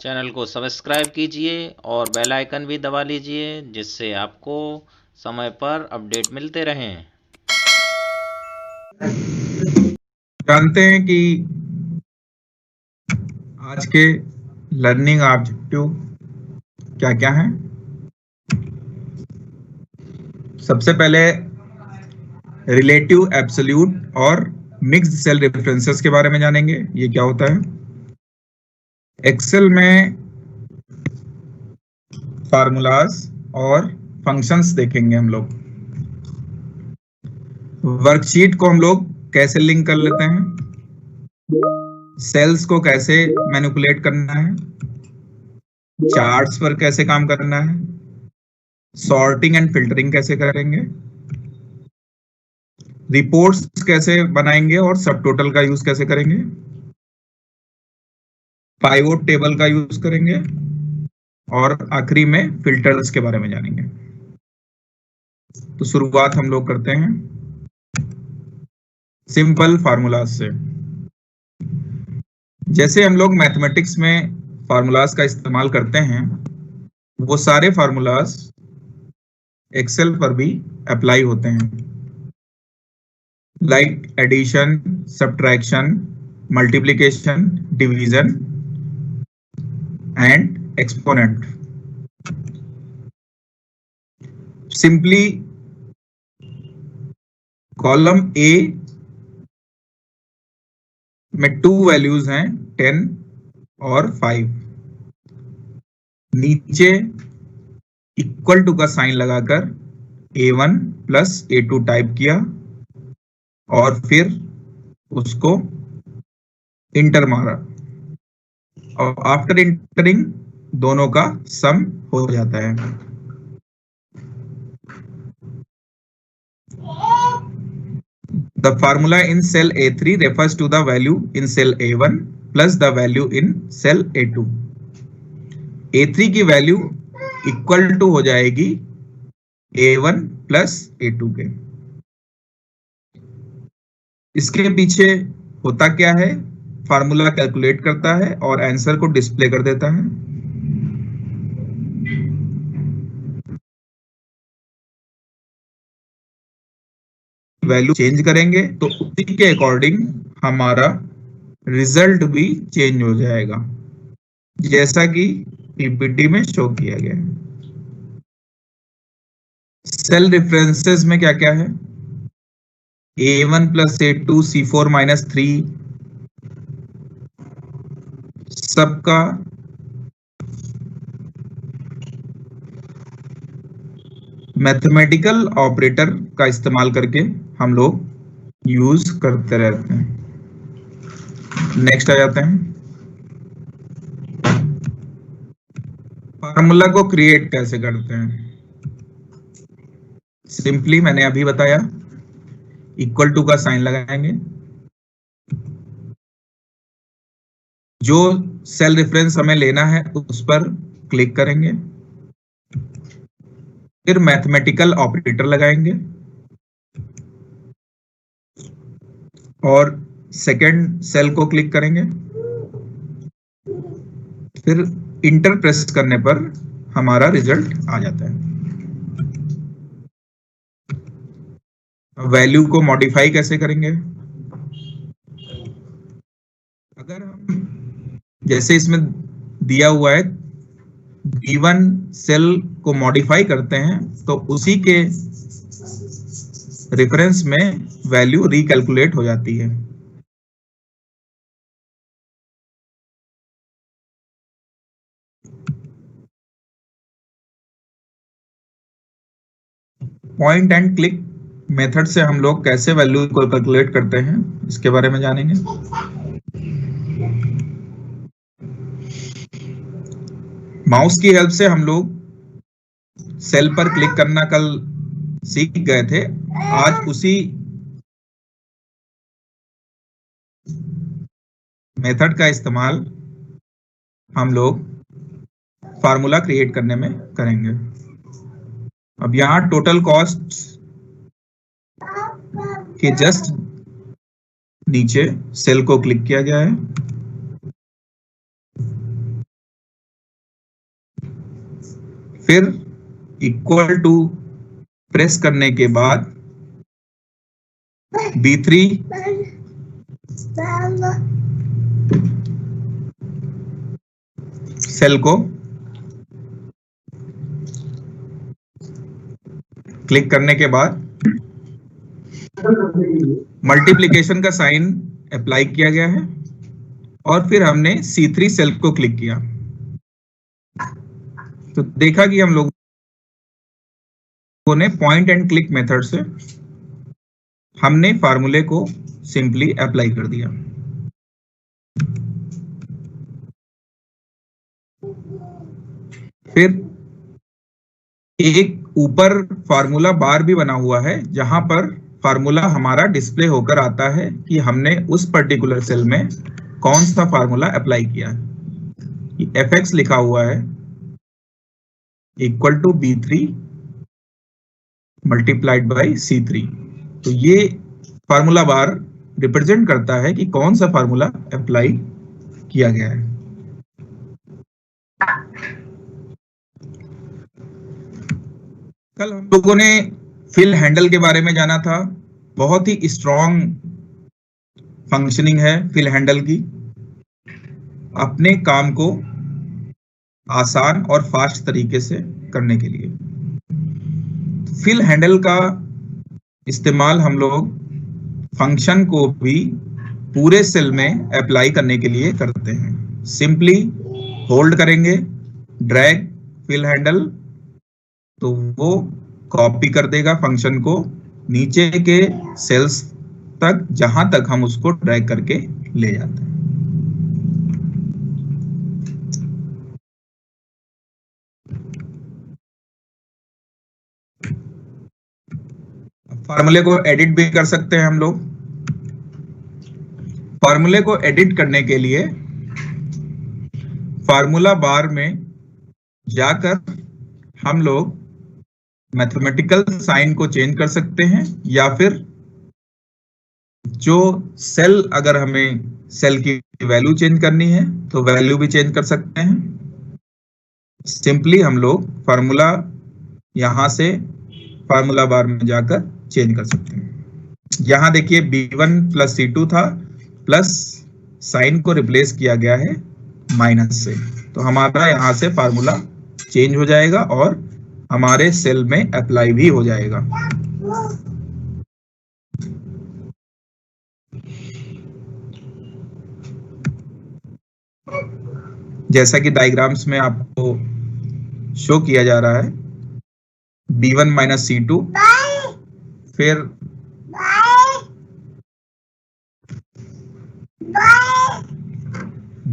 Channel को subscribe कीजिए और बेल आइकन भी दबा लीजिए जिससे आपको समय पर अपडेट मिलते रहें। जानते हैं कि आज के लर्निंग ऑब्जेक्टिव क्या क्या हैं। सबसे पहले रिलेटिव, एब्सोल्यूट और मिक्स्ड सेल रेफरेंसेस के बारे में जानेंगे। ये क्या होता है। एक्सेल में फार्मूलाज और फंक्शंस देखेंगे हम लोग। वर्कशीट को हम लोग कैसे लिंक कर लेते हैं, सेल्स को कैसे मैनिपुलेट करना है, चार्ट्स पर कैसे काम करना है, सॉर्टिंग एंड फिल्टरिंग कैसे करेंगे, रिपोर्ट्स कैसे बनाएंगे और सब टोटल का यूज कैसे करेंगे, पाइवोट टेबल का यूज करेंगे और आखिरी में फिल्टर्स के बारे में जानेंगे। तो शुरुआत हम लोग करते हैं सिंपल फार्मूलाज से। जैसे हम लोग मैथमेटिक्स में फार्मूलाज का इस्तेमाल करते हैं, वो सारे फार्मूलाज एक्सेल पर भी अप्लाई होते हैं, like addition, subtraction, multiplication, division and exponent. Simply column A में 2 वैल्यूज हैं, 10 और 5। नीचे इक्वल टू का साइन लगाकर A1 प्लस A2 टाइप किया और फिर उसको इंटर मारा और आफ्टर इंटरिंग दोनों का सम हो जाता है। The formula in cell A3 refers to the value in cell A1 plus the value in cell A2. A3 की वैल्यू इक्वल टू हो जाएगी A1 प्लस A2 के। इसके पीछे होता क्या है, फार्मूला कैलकुलेट करता है और आंसर को डिस्प्ले कर देता है। वैल्यू चेंज करेंगे तो उसी के अकॉर्डिंग हमारा रिजल्ट भी चेंज हो जाएगा, जैसा कि पीपीटी में शो किया गया है। सेल रेफरेंसेस में क्या क्या है, A1 plus A2, C4 minus 3, सबका मैथमेटिकल ऑपरेटर का इस्तेमाल करके हम लोग यूज करते रहते हैं। नेक्स्ट आ जाते हैं, फार्मूला को क्रिएट कैसे करते हैं। सिंपली मैंने अभी बताया, इक्वल टू का साइन लगाएंगे, जो सेल रेफरेंस हमें लेना है उस पर क्लिक करेंगे, फिर मैथमेटिकल ऑपरेटर लगाएंगे और सेकंड सेल को क्लिक करेंगे, फिर इंटर प्रेस करने पर हमारा रिजल्ट आ जाता है। वैल्यू को मॉडिफाई कैसे करेंगे, अगर हम जैसे इसमें दिया हुआ है B1 सेल को मॉडिफाई करते हैं तो उसी के रेफरेंस में वैल्यू रिकैलकुलेट हो जाती है। पॉइंट एंड क्लिक मेथड से हम लोग कैसे वैल्यू को कैलकुलेट करते हैं, इसके बारे में जानेंगे। माउस की हेल्प से हम लोग सेल पर क्लिक करना कल सीख गए थे, आज उसी मेथड का इस्तेमाल हम लोग फार्मूला क्रिएट करने में करेंगे। अब यहां टोटल कॉस्ट के जस्ट नीचे सेल को क्लिक किया गया है, फिर इक्वल टू प्रेस करने के बाद B3 सेल को क्लिक करने के बाद मल्टीप्लिकेशन का साइन अप्लाई किया गया है और फिर हमने C3 सेल को क्लिक किया तो देखा कि हम लोगों ने पॉइंट एंड क्लिक मेथड से हमने फार्मूले को सिंपली अप्लाई कर दिया। फिर एक ऊपर फार्मूला बार भी बना हुआ है जहां पर फार्मूला हमारा डिस्प्ले होकर आता है कि हमने उस पर्टिकुलर सेल में कौन सा फार्मूला अप्लाई किया है। fx लिखा हुआ है equal to B3 multiplied by C3। तो ये फार्मूला बार रिप्रेजेंट करता है कि कौन सा फार्मूला अप्लाई किया गया है। कल हम लोगों ने फिल हैंडल के बारे में जाना था। बहुत ही स्ट्रॉन्ग फंक्शनिंग है फिल हैंडल की, अपने काम को आसान और फास्ट तरीके से करने के लिए। फिल हैंडल का इस्तेमाल हम लोग फंक्शन को भी पूरे सेल में अप्लाई करने के लिए करते हैं। सिंपली होल्ड करेंगे, ड्रैग फिल हैंडल, तो वो कॉपी कर देगा फंक्शन को नीचे के सेल्स तक जहां तक हम उसको ड्रैग करके ले जाते हैं। फार्मूले को एडिट भी कर सकते हैं हम लोग। फार्मूले को एडिट करने के लिए फार्मूला बार में जाकर हम लोग मैथमेटिकल साइन को चेंज कर सकते हैं या फिर जो सेल, अगर हमें सेल की वैल्यू चेंज करनी है तो वैल्यू भी चेंज कर सकते हैं। सिंपली हम लोग फार्मूला यहां से फार्मूला बार में जाकर चेंज कर सकते हैं। यहां देखिए B1 प्लस C2 था, प्लस साइन को रिप्लेस किया गया है माइनस से, तो हमारा यहां से फार्मूला चेंज हो जाएगा और हमारे सेल में अप्लाई भी हो जाएगा। जैसा कि डायग्राम्स में आपको शो किया जा रहा है, B1 माइनस C2, फिर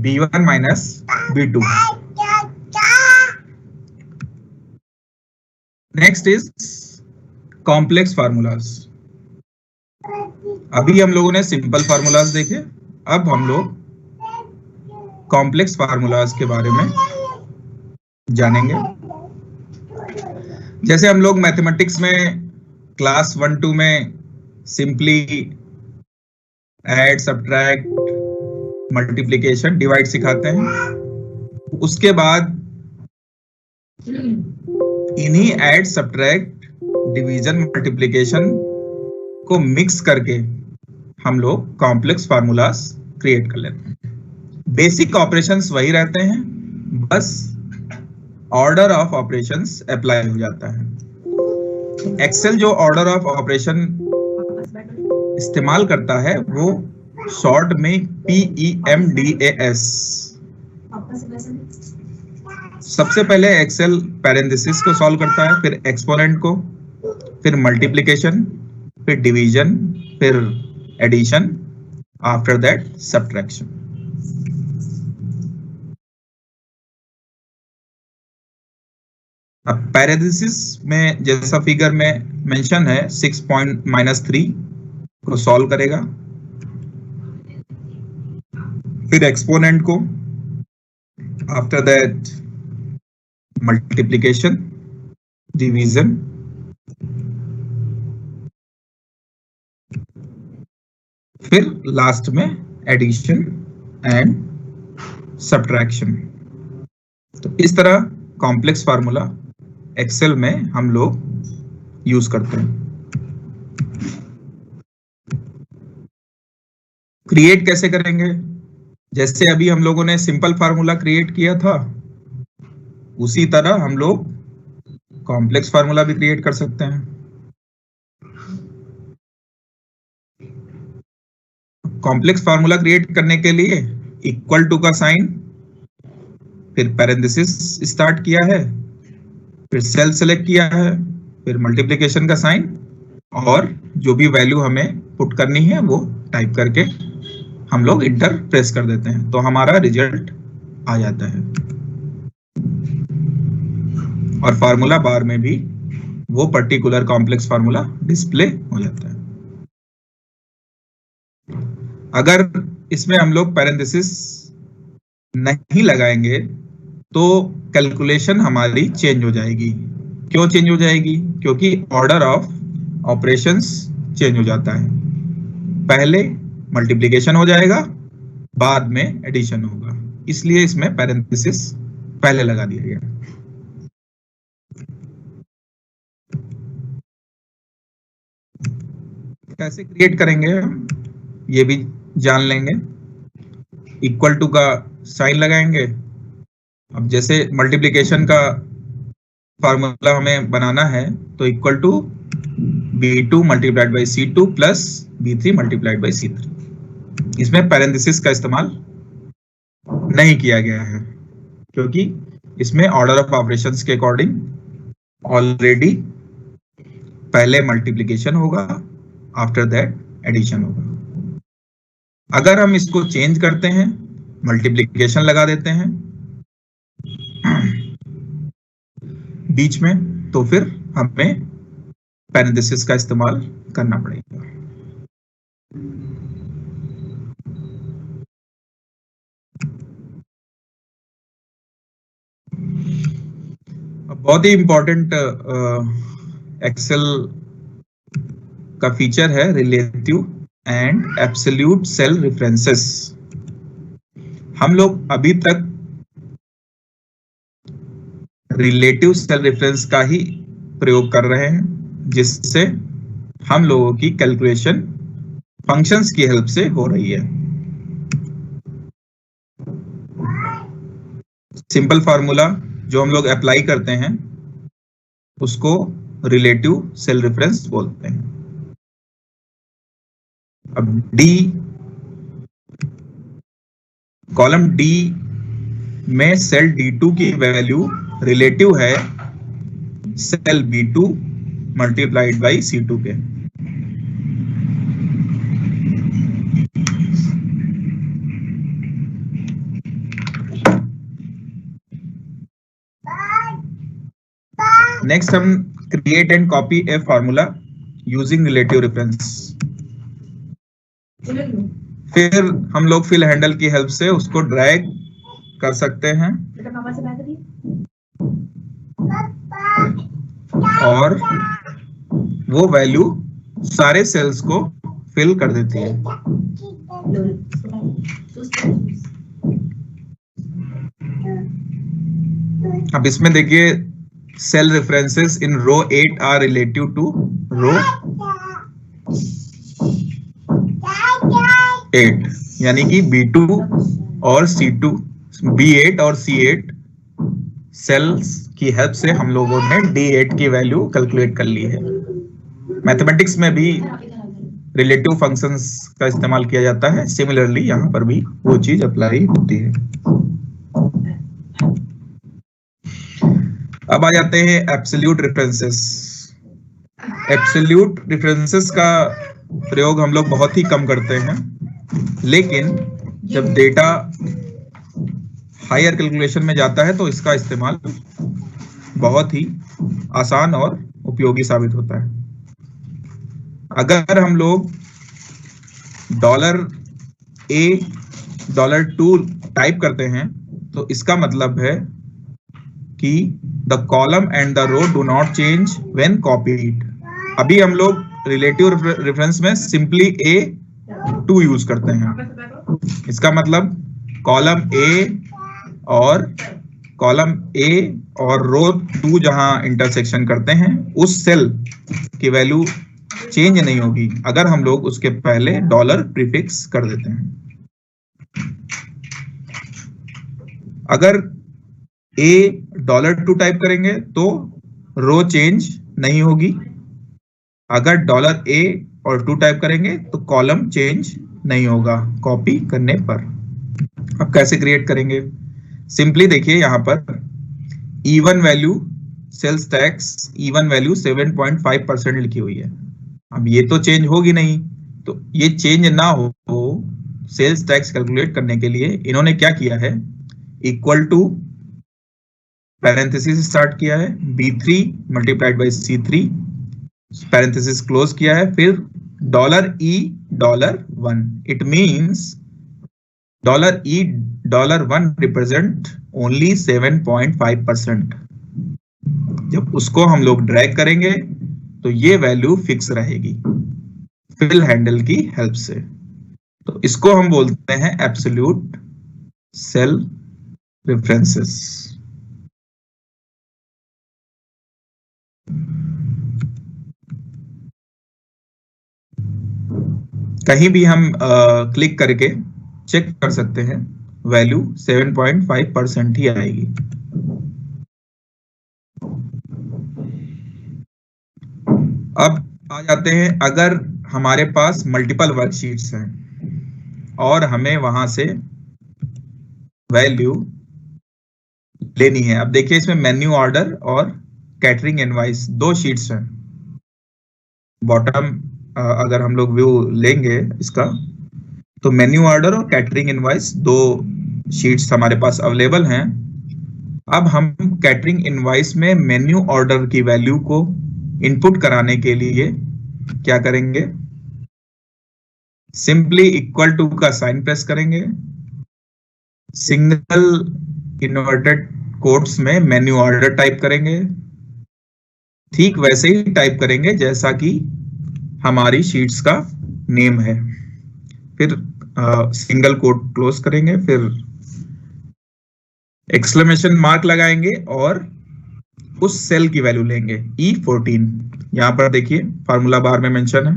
B1 minus B2। Next is complex formulas. अभी हम लोगों ने सिंपल फार्मूलाज देखे, अब हम लोग कॉम्प्लेक्स फार्मूलाज के बारे में जानेंगे। जैसे हम लोग मैथमेटिक्स में क्लास 1-2 में simply add, subtract, multiplication, divide सिखाते हैं। उसके बाद इन्हीं ऐड, सब्ट्रैक्ट, डिवीजन, मल्टीप्लिकेशन को मिक्स करके हम लोग कॉम्प्लेक्स फार्मूलाज क्रिएट कर लेते हैं। बेसिक ऑपरेशंस वही रहते हैं, बस ऑर्डर ऑफ ऑपरेशंस अप्लाई हो जाता है। एक्सेल जो ऑर्डर ऑफ ऑपरेशन इस्तेमाल करता है वो शॉर्ट में PEMDAS। सबसे पहले एक्सेल पैरेंथेसिस को सॉल्व करता है, फिर एक्सपोनेंट को, फिर मल्टीप्लिकेशन, फिर डिवीजन, फिर एडिशन, आफ्टर दैट सब्ट्रैक्शन। अब पैरेंथेसिस में जैसा फिगर में मेंशन है 6.-3 को सॉल्व करेगा, फिर एक्सपोनेंट को, आफ्टर दैट मल्टीप्लिकेशन, डिवीजन, फिर लास्ट में एडिशन एंड सब्ट्रैक्शन। तो इस तरह कॉम्प्लेक्स फार्मूला एक्सेल में हम लोग यूज करते हैं। क्रिएट कैसे करेंगे? जैसे अभी हम लोगों ने सिंपल फार्मूला क्रिएट किया था, उसी तरह हम लोग कॉम्प्लेक्स फार्मूला भी क्रिएट कर सकते हैं। कॉम्प्लेक्स फार्मूला क्रिएट करने के लिए इक्वल टू का साइन, फिर पैरेंथेसिस स्टार्ट किया है, फिर सेल सेलेक्ट किया है, फिर मल्टीप्लिकेशन का साइन, और जो भी वैल्यू हमें पुट करनी है वो टाइप करके हम लोग इंटर प्रेस कर देते हैं, तो हमारा रिजल्ट आ जाता है। और फार्मूला बार में भी वो पर्टिकुलर कॉम्प्लेक्स फार्मूला डिस्प्ले हो जाता है। अगर इसमें हम लोग पैरेंथेसिस नहीं लगाएंगे तो कैलकुलेशन हमारी चेंज हो जाएगी। क्यों चेंज हो जाएगी? क्योंकि ऑर्डर ऑफ ऑपरेशंस चेंज हो जाता है। पहले मल्टीप्लिकेशन हो जाएगा, बाद में एडिशन होगा, इसलिए इसमें पैरेंथेसिस पहले लगा दिया गया। कैसे क्रिएट करेंगे हम ये भी जान लेंगे। इक्वल टू का साइन लगाएंगे। अब जैसे मल्टीप्लिकेशन का फार्मूला हमें बनाना है तो equal to B2 multiplied by C2 plus B3 multiplied by C3। इसमें पैरेंथेसिस का इस्तेमाल नहीं किया गया है क्योंकि इसमें ऑर्डर ऑफ ऑपरेशंस के अकॉर्डिंग ऑलरेडी पहले मल्टीप्लिकेशन होगा, आफ्टर दैट एडिशन होगा। अगर हम इसको चेंज करते हैं, मल्टीप्लिकेशन लगा देते हैं बीच में, तो फिर हमें पैरेंथेसिस का इस्तेमाल करना पड़ेगा। बहुत ही इंपॉर्टेंट एक्सेल का फीचर है relative and absolute cell references. हम लोग अभी तक रिलेटिव सेल रेफरेंस का ही प्रयोग कर रहे हैं, जिससे हम लोगों की कैलकुलेशन फंक्शंस की हेल्प से हो रही है। सिंपल फार्मूला जो हम लोग अप्लाई करते हैं उसको रिलेटिव सेल रेफरेंस बोलते हैं। अब डी, कॉलम डी में सेल D2 की वैल्यू रिलेटिव है cell B2 multiplied by C2 के। नेक्स्ट हम create and copy a formula using relative reference. फिर हम लोग फिल हैंडल की हेल्प से उसको ड्रैग कर सकते हैं और वो वैल्यू सारे सेल्स को फिल कर देती है। अब इसमें देखिए cell references in row 8 are relative to row 8, यानी कि B2 और C2, B8 और C8 सेल्स की हेल्प से हम लोगों ने D8 की वैल्यू कैलकुलेट कर ली है। मैथमेटिक्स में भी रिलेटिव फंक्शंस का इस्तेमाल किया जाता है, सिमिलरली यहाँ पर भी वो चीज अप्लाई होती है। अब आ जाते हैं एब्सोल्यूट रेफरेंसेस। एब्सोल्यूट रेफरेंसेस का प्रयोग हम लोग बहुत ही कम करते हैं, लेकिन जब डेटा हायर कैलकुलेशन में जाता है तो इसका इस्तेमाल बहुत ही आसान और उपयोगी साबित होता है। अगर हम लोग $A $2 टाइप करते हैं तो इसका मतलब है कि the column and the row do not change when copied. अभी हम लोग रिलेटिव रेफरेंस में सिंपली A2 यूज करते हैं। इसका मतलब कॉलम A और कॉलम ए और रो 2 जहां इंटरसेक्शन करते हैं उस सेल की वैल्यू चेंज नहीं होगी अगर हम लोग उसके पहले डॉलर प्रीफिक्स कर देते हैं। अगर ए $2 टाइप करेंगे तो रो चेंज नहीं होगी, अगर $A और 2 टाइप करेंगे तो कॉलम चेंज नहीं होगा कॉपी करने पर। अब कैसे क्रिएट करेंगे? सिंपली देखिए यहां पर even value sales tax even value 7.5% लिखी हुई है। अब ये तो चेंज होगी नहीं, तो ये चेंज ना हो सेल्स टैक्स कैलकुलेट करने के लिए इन्होंने क्या किया है, इक्वल टू पैरेंथेसिस स्टार्ट किया है B3 multiplied by C3 parenthesis close किया है, फिर $E1। It means $E1 represent only 7.5%। जब उसको हम लोग ड्रैग करेंगे तो ये वैल्यू फिक्स रहेगी फिल हैंडल की हेल्प से। तो इसको हम बोलते हैं एब्सोल्यूट सेल रेफरेंसेस। कहीं भी हम क्लिक करके चेक कर सकते हैं, वैल्यू 7.5% ही आएगी। अब आ जाते हैं, अगर हमारे पास मल्टीपल वर्कशीट्स हैं और हमें वहां से वैल्यू लेनी है। अब देखिए इसमें मेन्यू ऑर्डर और कैटरिंग इनवॉइस 2 शीट्स हैं। बॉटम अगर हम लोग व्यू लेंगे इसका तो मेन्यू ऑर्डर और कैटरिंग इनवॉइस 2 शीट्स हमारे पास अवेलेबल हैं। अब हम कैटरिंग इनवॉइस में मेन्यू ऑर्डर की वैल्यू को इनपुट कराने के लिए क्या करेंगे, सिंपली इक्वल टू का साइन प्रेस करेंगे, सिंगल इन्वर्टेड कोट्स में मेन्यू ऑर्डर टाइप करेंगे, ठीक वैसे ही टाइप करेंगे जैसा कि हमारी शीट्स का नेम है, फिर सिंगल कोट क्लोज करेंगे, फिर एक्सक्लेमेशन मार्क लगाएंगे और उस सेल की वैल्यू लेंगे E14। यहां पर देखिए फार्मूला बार में मेंशन है।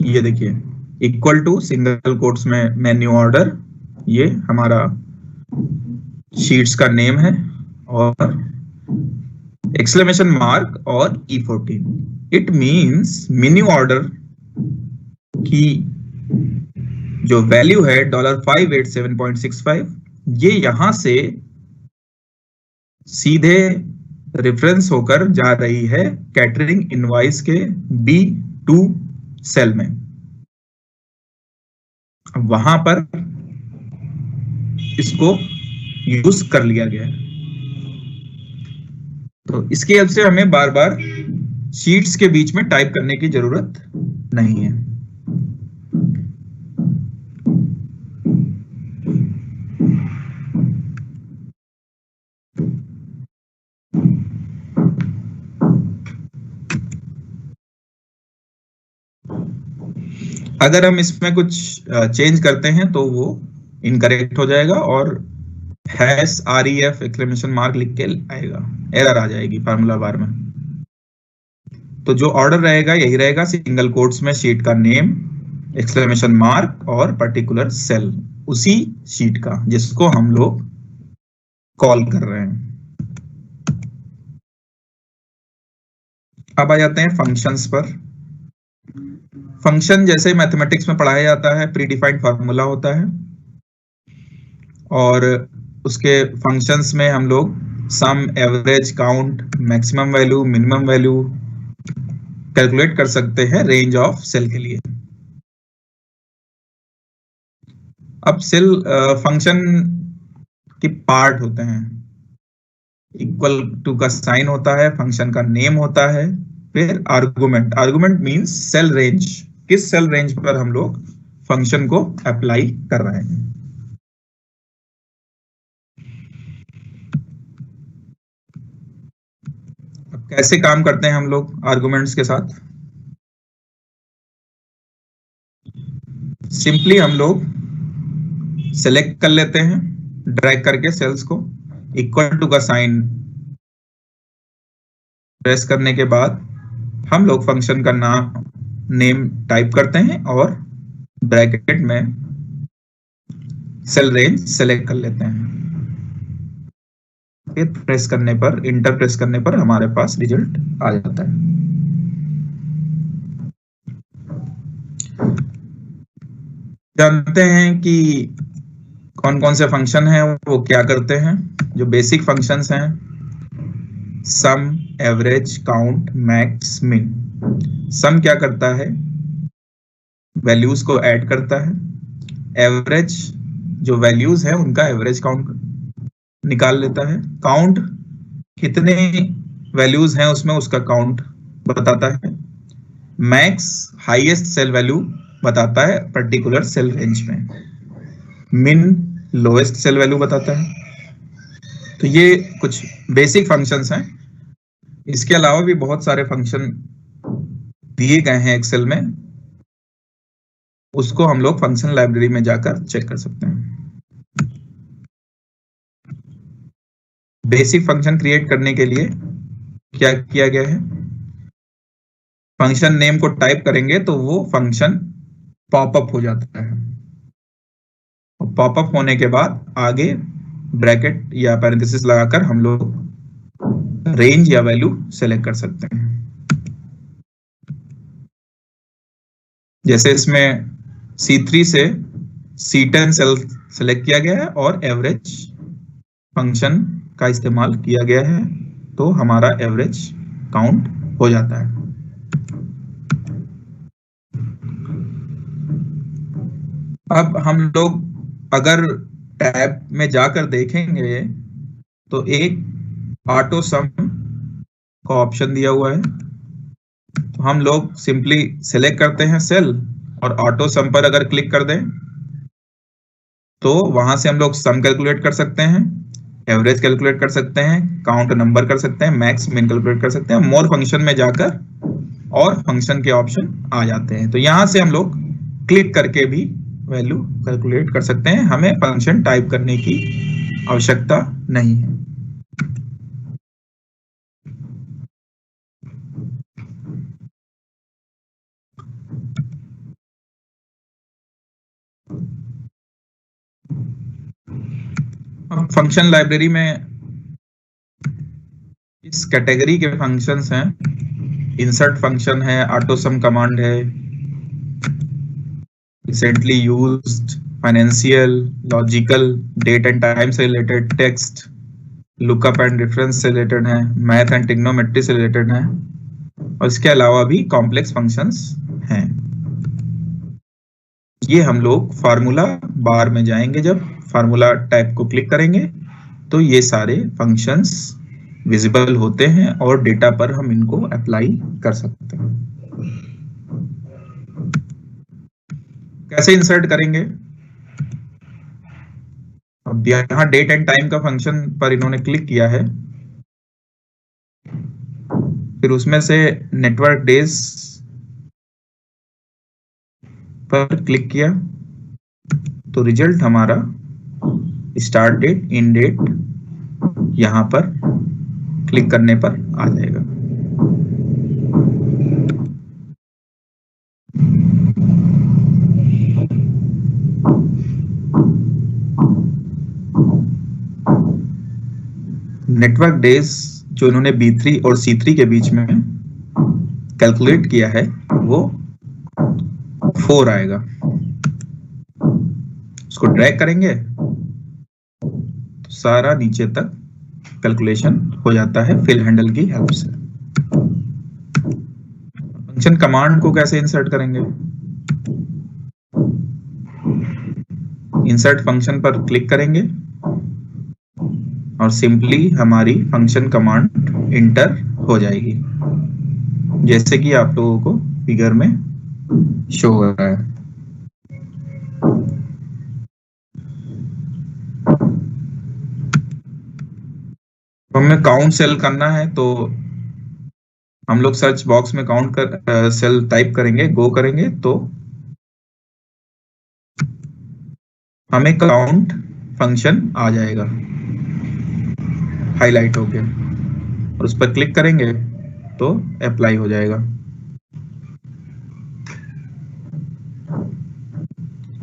ये देखिए इक्वल टू सिंगल कोट्स में मेन्यू ऑर्डर, ये हमारा शीट्स का नेम है, और एक्सक्लेमेशन मार्क और E14। It means menu order की जो वैल्यू है $587.65, ये यहां से सीधे रेफरेंस होकर जा रही है कैटरिंग इनवॉइस के B2 सेल में। वहां पर इसको यूज कर लिया गया है। तो इसकी हेल्प से हमें बार बार शीट्स के बीच में टाइप करने की जरूरत नहीं है। अगर हम इसमें कुछ चेंज करते हैं तो वो इनकरेक्ट हो जाएगा और #REF एक्सक्लेमेशन मार्क लिख के आएगा, एरर आ जाएगी फार्मूला बार में। तो जो ऑर्डर रहेगा यही रहेगा, सिंगल कोट्स में शीट का नेम, एक्सक्लेमेशन मार्क और पर्टिकुलर सेल उसी शीट का जिसको हम लोग कॉल कर रहे हैं। अब आ जाते हैं फंक्शंस पर। फंक्शन जैसे मैथमेटिक्स में पढ़ाया जाता है, प्रीडिफाइंड फार्मूला होता है और उसके फंक्शंस में हम लोग sum, average, count, maximum value, minimum value calculate कर सकते हैं रेंज ऑफ सेल के लिए। अब सेल फंक्शन के पार्ट होते हैं, इक्वल टू का साइन होता है, फंक्शन का नेम होता है, फिर argument. Argument means cell range, किस सेल रेंज पर हम लोग फंक्शन को अप्लाई कर रहे हैं। अब कैसे काम करते हैं हम लोग आर्गुमेंट्स के साथ? सिंपली हम लोग सेलेक्ट कर लेते हैं ड्रैग करके सेल्स को, इक्वल टू का साइन प्रेस करने के बाद हम लोग फंक्शन का नाम नेम टाइप करते हैं और ब्रैकेट में सेल रेंज सेलेक्ट कर लेते हैं। फिर प्रेस करने पर, इंटर प्रेस करने पर हमारे पास रिजल्ट आ जाता है। जानते हैं कि कौन कौन से फंक्शन हैं, वो क्या करते हैं। जो बेसिक फंक्शंस हैं, सम, एवरेज, काउंट, मैक्स, मिन। सम क्या करता है, वैल्यूज को ऐड करता है। एवरेज जो वैल्यूज है उनका एवरेज काउंट निकाल लेता है। काउंट कितने वैल्यूज हैं उसमें उसका काउंट बताता है। मैक्स हाईएस्ट सेल वैल्यू बताता है पर्टिकुलर सेल रेंज में। मिन लोएस्ट सेल वैल्यू बताता है। तो ये कुछ बेसिक फंक्शंस हैं। इसके अलावा भी बहुत सारे फंक्शन दिए गए हैं एक्सेल में, उसको हम लोग फंक्शन लाइब्रेरी में जाकर चेक कर सकते हैं। बेसिक फंक्शन क्रिएट करने के लिए क्या किया गया है, फंक्शन नेम को टाइप करेंगे तो वो फंक्शन पॉपअप हो जाता है। पॉपअप होने के बाद आगे ब्रैकेट या पैरेंथेसिस लगाकर हम लोग रेंज या वैल्यू सेलेक्ट कर सकते हैं। जैसे इसमें C3 से C10 सेल सेलेक्ट किया गया है और एवरेज फंक्शन का इस्तेमाल किया गया है, तो हमारा एवरेज काउंट हो जाता है। अब हम लोग अगर टैब में जाकर देखेंगे तो एक ऑटो सम का ऑप्शन दिया हुआ है। तो हम लोग सिंपली सेलेक्ट करते हैं सेल और ऑटो सम पर अगर क्लिक कर दें तो वहां से हम लोग सम कैलकुलेट कर सकते हैं, एवरेज कैलकुलेट कर सकते हैं, काउंट नंबर कर सकते हैं, मैक्स मिन कैलकुलेट कर सकते हैं। मोर फंक्शन में जाकर और फंक्शन के ऑप्शन आ जाते हैं। तो यहां से हम लोग क्लिक करके भी वैल्यू कैलकुलेट कर सकते हैं, हमें फंक्शन टाइप करने की आवश्यकता नहीं है। अब फंक्शन लाइब्रेरी में इस कैटेगरी के फंक्शंस हैं, इंसर्ट फंक्शन है, ऑटो सम कमांड है, recently used, financial, logical, date and time से related, text, lookup and reference से रिलेटेड है, मैथ एंड ट्रिग्नोमेट्री से रिलेटेड है, और इसके अलावा भी कॉम्प्लेक्स फंक्शंस हैं। ये हम लोग फार्मूला बार में जाएंगे, जब फार्मूला टाइप को क्लिक करेंगे तो ये सारे फंक्शंस विजिबल होते हैं और डेटा पर हम इनको अप्लाई कर सकते हैं। कैसे इंसर्ट करेंगे, अब यहाँ डेट एंड टाइम का फंक्शन पर इन्होंने क्लिक किया है, फिर उसमें से नेटवर्क डेज पर क्लिक किया तो रिजल्ट हमारा स्टार्ट डेट, इन डेट यहां पर क्लिक करने पर आ जाएगा। नेटवर्क डेज जो इन्होंने B3 और C3 के बीच में कैलकुलेट किया है वो 4 आएगा। उसको ड्रैग करेंगे तो सारा नीचे तक कैलकुलेशन हो जाता है फिल हैंडल की हेल्प से। फंक्शन कमांड को कैसे इंसर्ट करेंगे, इंसर्ट फंक्शन पर क्लिक करेंगे और सिंपली हमारी फंक्शन कमांड इंटर हो जाएगी, जैसे कि आप लोगों को फिगर में शो हो रहा है। हमें काउंट सेल करना है तो हम लोग सर्च बॉक्स में काउंट कर सेल टाइप करेंगे, गो करेंगे तो हमें काउंट फंक्शन आ जाएगा हाईलाइट होके, और उस पर क्लिक करेंगे तो अप्लाई हो जाएगा।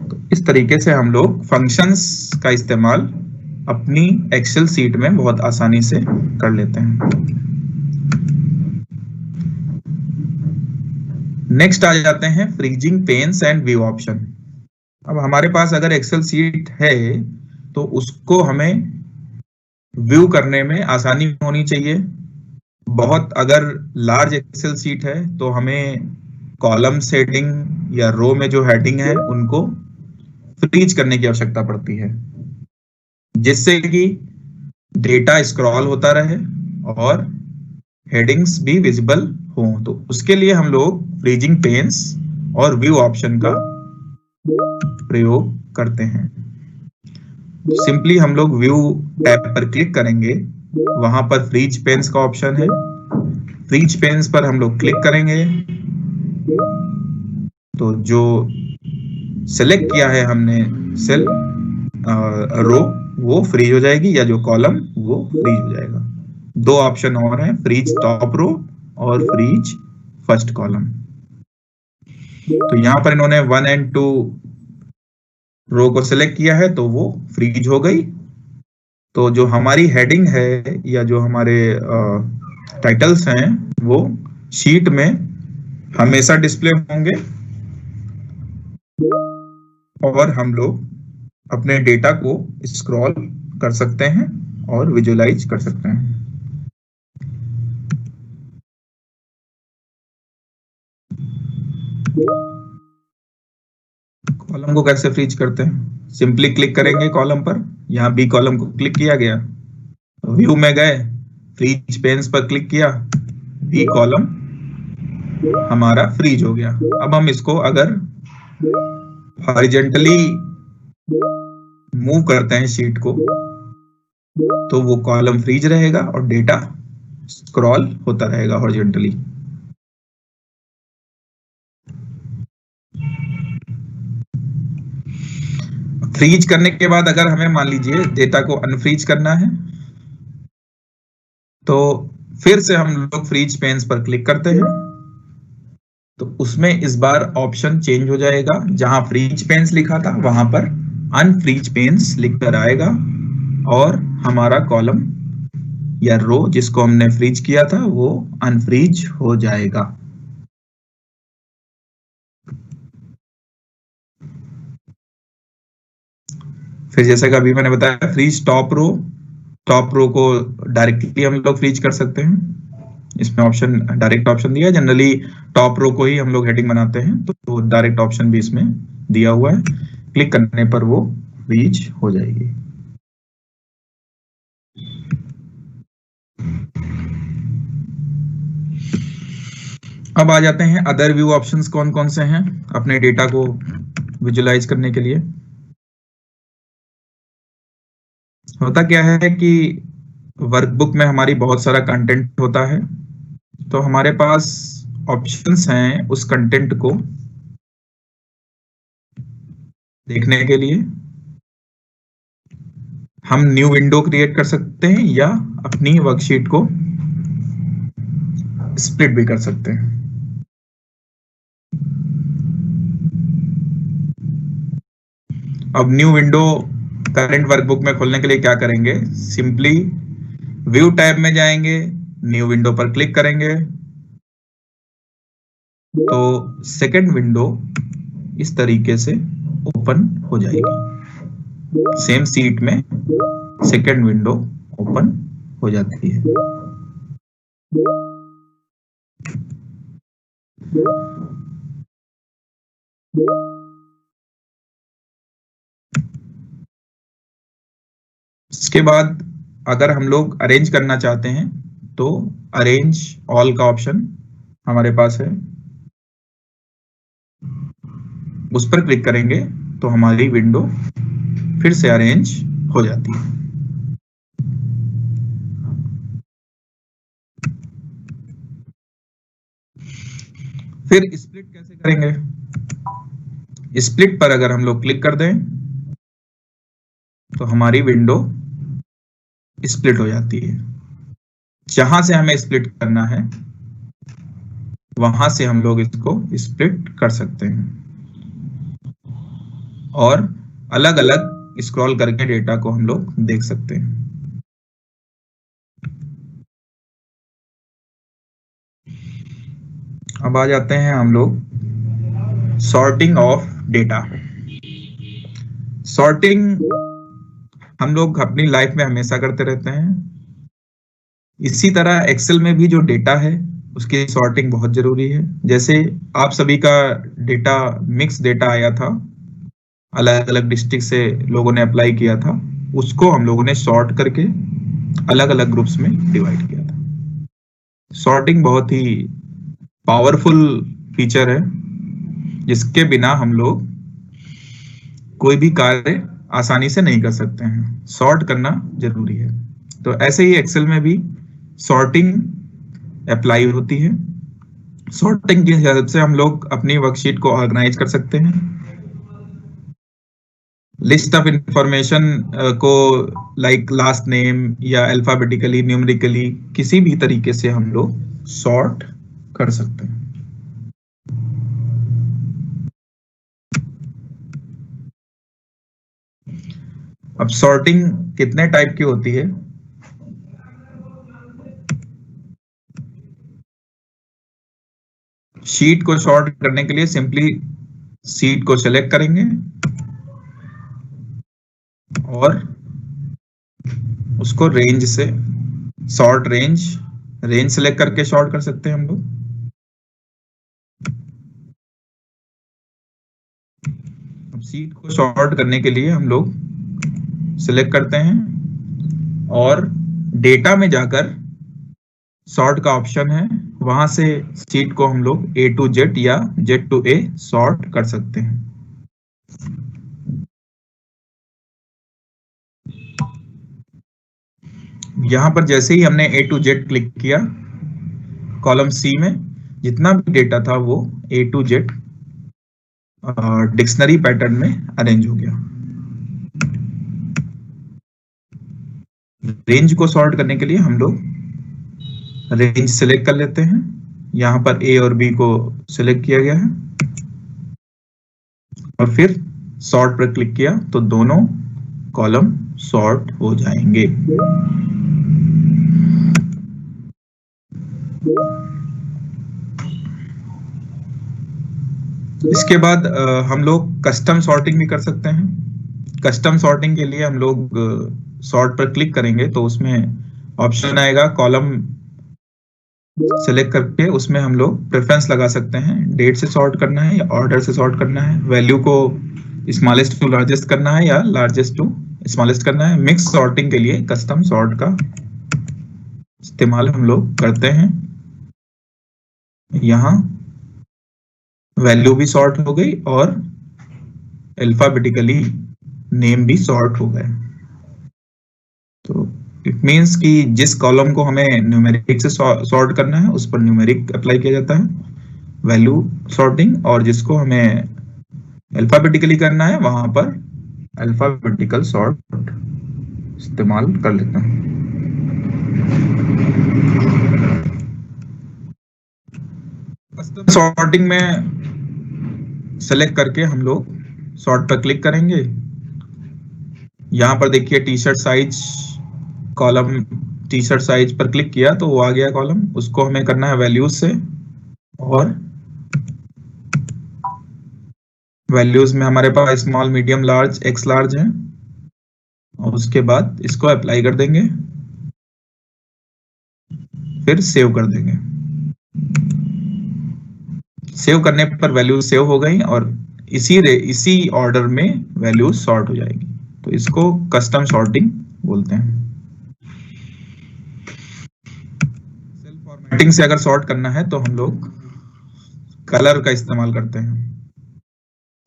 तो इस तरीके से हम लोग फंक्शंस का इस्तेमाल अपनी एक्सेल सीट में बहुत आसानी से कर लेते हैं। नेक्स्ट आ जाते हैं freezing panes and view option. अब हमारे पास अगर एक्सेल सीट है तो उसको हमें व्यू करने में आसानी होनी चाहिए। बहुत अगर लार्ज एक्सेल सीट है तो हमें कॉलम हेडिंग या रो में जो हेडिंग है उनको फ्रीज करने की आवश्यकता पड़ती है, जिससे कि डेटा स्क्रॉल होता रहे और हेडिंग्स भी विजिबल हो। तो उसके लिए हम लोग फ्रीजिंग पेन्स और व्यू ऑप्शन का प्रयोग करते हैं। सिंपली हम लोग व्यू टैब पर क्लिक करेंगे, वहां पर फ्रीज पेन्स का ऑप्शन है। फ्रीज पेन्स पर हम लोग क्लिक करेंगे तो जो सेलेक्ट किया है हमने सेल रो वो फ्रीज हो जाएगी, या जो कॉलम वो फ्रीज हो जाएगा। दो ऑप्शन और हैं, फ्रीज टॉप रो और फ्रीज फर्स्ट कॉलम। तो यहाँ पर इन्होंने 1 और 2 रो को सिलेक्ट किया है तो वो फ्रीज हो गई। तो जो हमारी हेडिंग है या जो हमारे टाइटल्स हैं वो शीट में हमेशा डिस्प्ले होंगे, और हम लोग अपने डेटा को स्क्रॉल कर सकते हैं और विजुअलाइज कर सकते हैं। कॉलम को कैसे फ्रीज करते हैं? सिंपली क्लिक करेंगे कॉलम पर, यहाँ बी कॉलम को क्लिक किया गया, व्यू में गए, फ्रीज पेन्स पर क्लिक किया, बी कॉलम हमारा फ्रीज हो गया। अब हम इसको अगर हॉरिजॉन्टली मूव करते हैं शीट को तो वो कॉलम फ्रीज रहेगा और डेटा स्क्रॉल होता रहेगा हॉरिजॉन्टली। फ्रीज करने के बाद अगर हमें मान लीजिए डेटा को अनफ्रीज करना है तो फिर से हम लोग फ्रीज पेन्स पर क्लिक करते हैं, तो उसमें इस बार ऑप्शन चेंज हो जाएगा। जहां फ्रीज पेन्स लिखा था वहां पर अनफ्रीज पेन्स लिखकर आएगा और हमारा कॉलम या रो जिसको हमने फ्रीज किया था वो अनफ्रीज हो जाएगा। फिर जैसे कि अभी मैंने बताया फ्रीज टॉप रो को डायरेक्टली हम लोग फ्रीज कर सकते हैं। इसमें ऑप्शन डायरेक्ट ऑप्शन दिया है, जनरली टॉप रो को ही हम लोग हेडिंग बनाते हैं तो डायरेक्ट ऑप्शन भी इसमें दिया हुआ है। क्लिक करने पर वो फ्रीज हो जाएगी। अब आ जाते हैं अदर व्यू ऑप्शंस कौन कौन से हैं अपने डेटा को विजुलाइज करने के लिए। होता क्या है कि वर्कबुक में हमारी बहुत सारा कंटेंट होता है, तो हमारे पास ऑप्शंस हैं उस कंटेंट को देखने के लिए। हम न्यू विंडो क्रिएट कर सकते हैं या अपनी वर्कशीट को स्प्लिट भी कर सकते हैं। अब न्यू विंडो करंट वर्कबुक में खोलने के लिए क्या करेंगे, सिंपली व्यू टैब में जाएंगे, न्यू विंडो पर क्लिक करेंगे तो सेकंड विंडो इस तरीके से ओपन हो जाएगी। सेम सीट में सेकंड विंडो ओपन हो जाती है। इसके बाद अगर हम लोग अरेंज करना चाहते हैं तो अरेंज ऑल का ऑप्शन हमारे पास है, उस पर क्लिक करेंगे तो हमारी विंडो फिर से अरेंज हो जाती है। फिर स्प्लिट कैसे करेंगे? स्प्लिट पर अगर हम लोग क्लिक कर दें तो हमारी विंडो स्प्लिट हो जाती है। जहां से हमें स्प्लिट करना है वहां से हम लोग इसको स्प्लिट कर सकते हैं और अलग अलग स्क्रॉल करके डेटा को हम लोग देख सकते हैं। अब आ जाते हैं हम लोग सॉर्टिंग ऑफ डेटा। सॉर्टिंग हम लोग अपनी लाइफ में हमेशा करते रहते हैं। इसी तरह एक्सेल में भी जो डेटा है उसकी सॉर्टिंग बहुत जरूरी है। जैसे आप सभी का डेटा मिक्स डेटा आया था, अलग अलग डिस्ट्रिक्ट से लोगों ने अप्लाई किया था, उसको हम लोगों ने सॉर्ट करके अलग अलग ग्रुप्स में डिवाइड किया था। सॉर्टिंग बहुत ही पावरफुल फीचर है जिसके बिना हम लोग कोई भी कार्य आसानी से नहीं कर सकते हैं। सॉर्ट करना जरूरी है। तो ऐसे ही एक्सेल में भी सॉर्टिंग अप्लाई होती है। सॉर्टिंग की हेल्प से हम लोग अपनी वर्कशीट को ऑर्गेनाइज कर सकते हैं। लिस्ट ऑफ इंफॉर्मेशन को लाइक लास्ट नेम या अल्फाबेटिकली, न्यूमेरिकली, किसी भी तरीके से हम लोग सॉर्ट कर सकते हैं। अब सॉर्टिंग कितने टाइप की होती है? शीट को सॉर्ट करने के लिए सिंपली शीट को सिलेक्ट करेंगे और उसको रेंज से सॉर्ट रेंज सेलेक्ट करके सॉर्ट कर सकते हैं हम लोग। अब शीट को सॉर्ट करने के लिए हम लोग सिलेक्ट करते हैं और डेटा में जाकर सॉर्ट का ऑप्शन है, वहां से शीट को हम लोग A to Z या Z to A सॉर्ट कर सकते हैं। यहां पर जैसे ही हमने A to Z क्लिक किया, कॉलम C में जितना भी डेटा था वो A to Z dictionary pattern में अरेंज हो गया। रेंज को सॉर्ट करने के लिए हम लोग रेंज सिलेक्ट कर लेते हैं। यहां पर A और B को सिलेक्ट किया गया है और फिर सॉर्ट पर क्लिक किया तो दोनों कॉलम सॉर्ट हो जाएंगे। इसके बाद हम लोग कस्टम सॉर्टिंग भी कर सकते हैं। कस्टम सॉर्टिंग के लिए हम लोग सॉर्ट पर क्लिक करेंगे तो उसमें ऑप्शन आएगा, कॉलम सेलेक्ट करके उसमें हम लोग प्रेफरेंस लगा सकते हैं, डेट से सॉर्ट करना है या ऑर्डर से सॉर्ट करना है, वैल्यू को स्मॉलेस्ट टू लार्जेस्ट करना है या लार्जेस्ट टू स्मॉलेस्ट करना है। मिक्स सॉर्टिंग के लिए कस्टम सॉर्ट का इस्तेमाल हम लोग करते हैं। यहाँ वैल्यू भी सॉर्ट हो गई और अल्फाबेटिकली नेम भी सॉर्ट हो गए। तो इट मीन्स कि जिस कॉलम को हमें न्यूमेरिक से सॉर्ट करना है उस पर न्यूमेरिक अप्लाई किया जाता है, वैल्यू सॉर्टिंग, और जिसको हमें अल्फाबेटिकली करना है वहां पर अल्फाबेटिकल सॉर्ट इस्तेमाल कर लेते हैं। कस्टम सॉर्टिंग में सेलेक्ट करके हम लोग सॉर्ट पर क्लिक करेंगे। यहां पर देखिए T shirt size column, T shirt size पर क्लिक किया तो वो आ गया कॉलम। उसको हमें करना है वैल्यूज से, और वैल्यूज में हमारे पास small, medium, large, X large है, और उसके बाद इसको अप्लाई कर देंगे, फिर सेव कर देंगे। सेव करने पर वैल्यू सेव हो गई और इसी ऑर्डर में वैल्यू सॉर्ट हो जाएगी। तो इसको कस्टम सॉर्टिंग बोलते हैं। सेल फॉर्मेटिंग से अगर सॉर्ट करना है तो हम लोग कलर का इस्तेमाल करते हैं।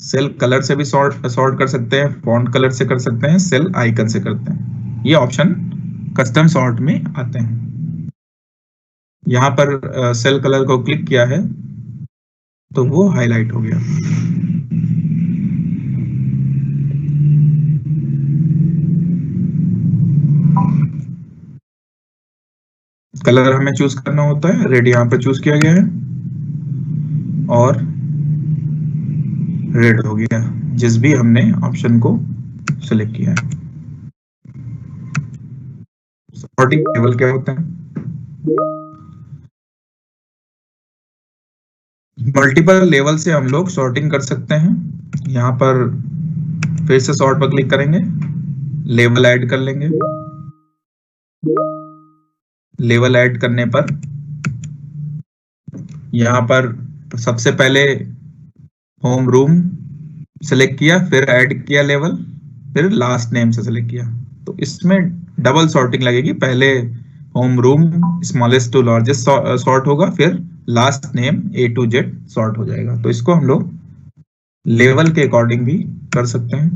सेल कलर से भी सॉर्ट कर सकते हैं, फॉन्ट कलर से कर सकते हैं, सेल आइकन से करते हैं। ये ऑप्शन कस्टम सॉर्ट में आते हैं। यहां पर सेल कलर को क्लिक किया है तो वो हाईलाइट हो गया। कलर हमें चूज करना होता है, रेड यहाँ पे चूज किया गया है और रेड हो गया जिस भी हमने ऑप्शन को सिलेक्ट किया है। सॉर्टिंग टेबल क्या होता है? मल्टीपल लेवल से हम लोग सॉर्टिंग कर सकते हैं। यहाँ पर फिर से सॉर्ट पर क्लिक करेंगे, लेवल ऐड कर लेंगे। लेवल ऐड करने पर यहाँ पर सबसे पहले होम रूम सेलेक्ट किया, फिर ऐड किया लेवल, फिर लास्ट नेम से सेलेक्ट किया। तो इसमें डबल सॉर्टिंग लगेगी, पहले home room smallest to largest sort होगा, फिर last name A to Z sort हो जाएगा। तो इसको हम लोग लेवल के अकॉर्डिंग भी कर सकते हैं।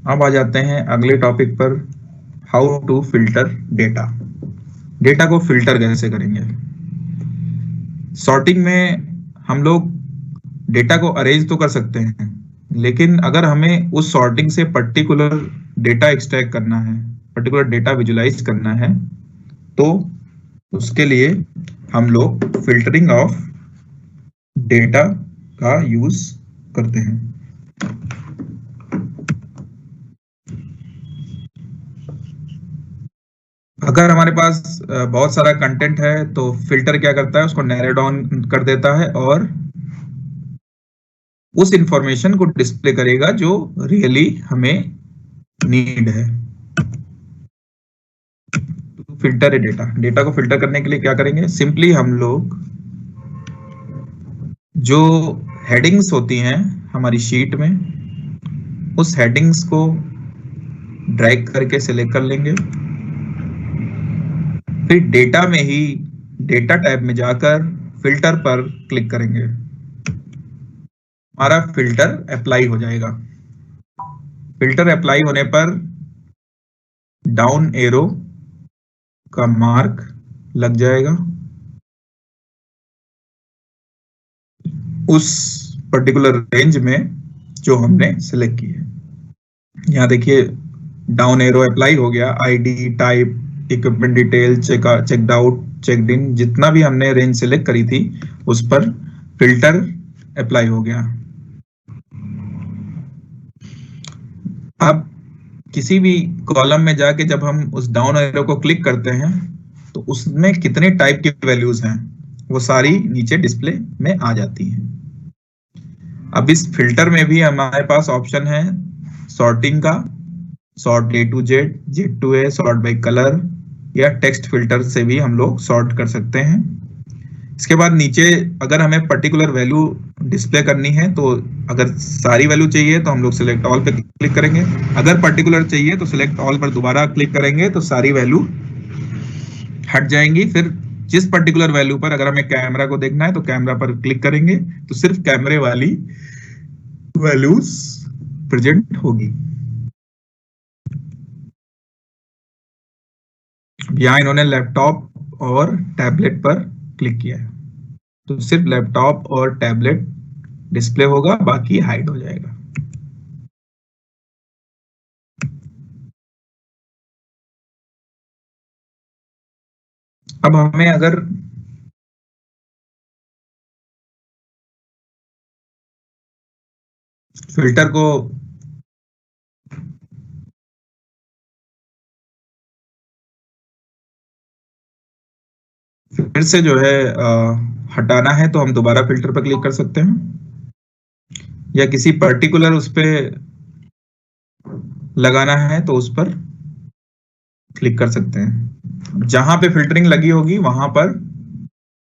अब आ जाते हैं अगले टॉपिक पर, how to filter data. Data को फिल्टर कैसे करेंगे? सॉर्टिंग में हम लोग डेटा को अरेंज तो कर सकते हैं, लेकिन अगर हमें उस सॉर्टिंग से पर्टिकुलर डेटा एक्सट्रैक्ट करना है, पर्टिकुलर डेटा विजुलाइज करना है, तो उसके लिए हम लोग फिल्टरिंग ऑफ डेटा का यूज करते हैं। अगर हमारे पास बहुत सारा कंटेंट है तो फिल्टर क्या करता है, उसको नैरो डाउन कर देता है और उस इंफॉर्मेशन को डिस्प्ले करेगा जो रियली हमें नीड है। फिल्टर है डेटा। डेटा को फिल्टर करने के लिए क्या करेंगे? सिंपली हम लोग जो हेडिंग्स होती हैं हमारी शीट में, उस हेडिंग्स को ड्रैग करके सिलेक्ट कर लेंगे, फिर डेटा में ही डेटा टैब में जाकर फिल्टर पर क्लिक करेंगे। हमारा फिल्टर अप्लाई हो जाएगा। फिल्टर अप्लाई होने पर डाउन एरो का मार्क लग जाएगा उस पर्टिकुलर रेंज में जो हमने सिलेक्ट की है। यहाँ देखिए डाउन एरो अप्लाई हो गया। ID, type, equipment detail, checked out, checked in, जितना भी हमने रेंज सिलेक्ट करी थी उस पर फिल्टर अप्लाई हो गया। अब किसी भी कॉलम में जाके जब हम उस डाउन एरो को क्लिक करते हैं तो उसमें कितने टाइप की वैल्यूज हैं वो सारी नीचे डिस्प्ले में आ जाती हैं। अब इस फिल्टर में भी हमारे पास ऑप्शन है सॉर्टिंग का, sort A to Z, Z to A, sort by colour, या टेक्स्ट फिल्टर से भी हम लोग सॉर्ट कर सकते हैं। इसके बाद नीचे अगर हमें पर्टिकुलर वैल्यू डिस्प्ले करनी है तो अगर सारी वैल्यू चाहिए तो हम लोग सिलेक्ट ऑल पे क्लिक करेंगे, अगर पर्टिकुलर चाहिए तो सिलेक्ट ऑल पर दोबारा क्लिक करेंगे तो सारी वैल्यू हट जाएंगी। फिर जिस पर्टिकुलर वैल्यू पर अगर हमें कैमरा को देखना है तो कैमरा पर क्लिक करेंगे तो सिर्फ कैमरे वाली वैल्यूज प्रेजेंट होगी। यहाँ इन्होंने लैपटॉप और टैबलेट पर क्लिक किया है तो सिर्फ लैपटॉप और टैबलेट डिस्प्ले होगा, बाकी हाइड हो जाएगा। अब हमें अगर फिल्टर को फिर से जो है हटाना है तो हम दोबारा फिल्टर पर क्लिक कर सकते हैं, या किसी पर्टिकुलर उस पे लगाना है तो उस पर क्लिक कर सकते हैं। जहां पे फिल्टरिंग लगी होगी वहां पर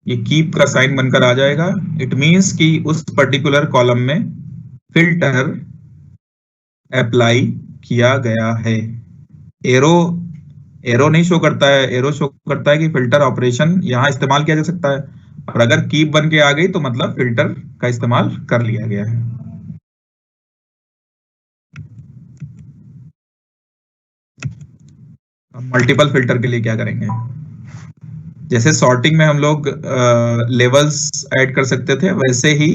ये कीप का साइन बनकर आ जाएगा। इट मींस कि उस पर्टिकुलर कॉलम में फिल्टर अप्लाई किया गया है। एरो एरो नहीं शो करता है, एरो शो करता है कि फिल्टर ऑपरेशन यहां इस्तेमाल किया जा सकता है, और अगर कीप बन के आ गई तो मतलब फिल्टर का इस्तेमाल कर लिया गया है। मल्टीपल फिल्टर के लिए क्या करेंगे? जैसे सॉर्टिंग में हम लोग लेवल्स ऐड कर सकते थे, वैसे ही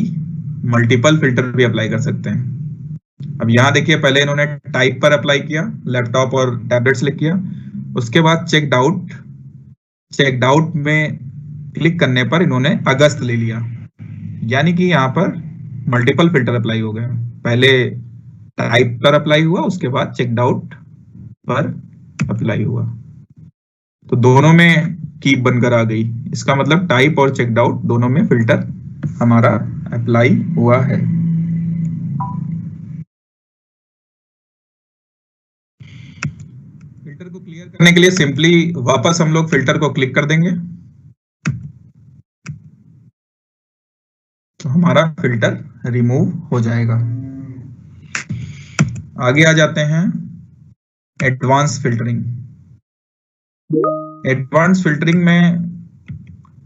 मल्टीपल फिल्टर भी अप्लाई कर सकते हैं। अब यहाँ देखिए पहले इन्होंने टाइप पर अप्लाई किया, लैपटॉप और टैबलेट सेलेक्ट किया, उसके बाद चेकड आउट में क्लिक करने पर इन्होंने अगस्त ले लिया, यानी कि यहाँ पर मल्टीपल फिल्टर अप्लाई हो गए। पहले टाइप पर अप्लाई हुआ, उसके बाद चेकड आउट पर अप्लाई हुआ, तो दोनों में की बनकर आ गई। इसका मतलब टाइप और चेकड आउट दोनों में फिल्टर हमारा अप्लाई हुआ है। फिल्टर को क्लियर करने के लिए सिंपली वापस हम लोग फिल्टर को क्लिक कर देंगे, तो हमारा फिल्टर रिमूव हो जाएगा। आगे आ जाते हैं एडवांस फिल्टरिंग। एडवांस फिल्टरिंग में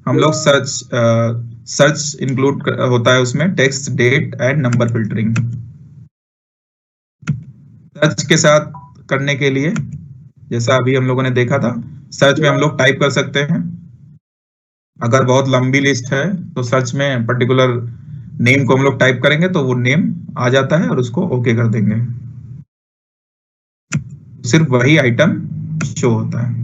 हम लोग सर्च इंक्लूड होता है, उसमें text, date and number filtering. Search के साथ करने के लिए जैसा अभी हम लोगों ने देखा था, सर्च में हम लोग टाइप कर सकते हैं। अगर बहुत लंबी लिस्ट है तो सर्च में पर्टिकुलर नेम को हम लोग टाइप करेंगे तो वो नेम आ जाता है और उसको ओके कर देंगे, सिर्फ वही आइटम शो होता है।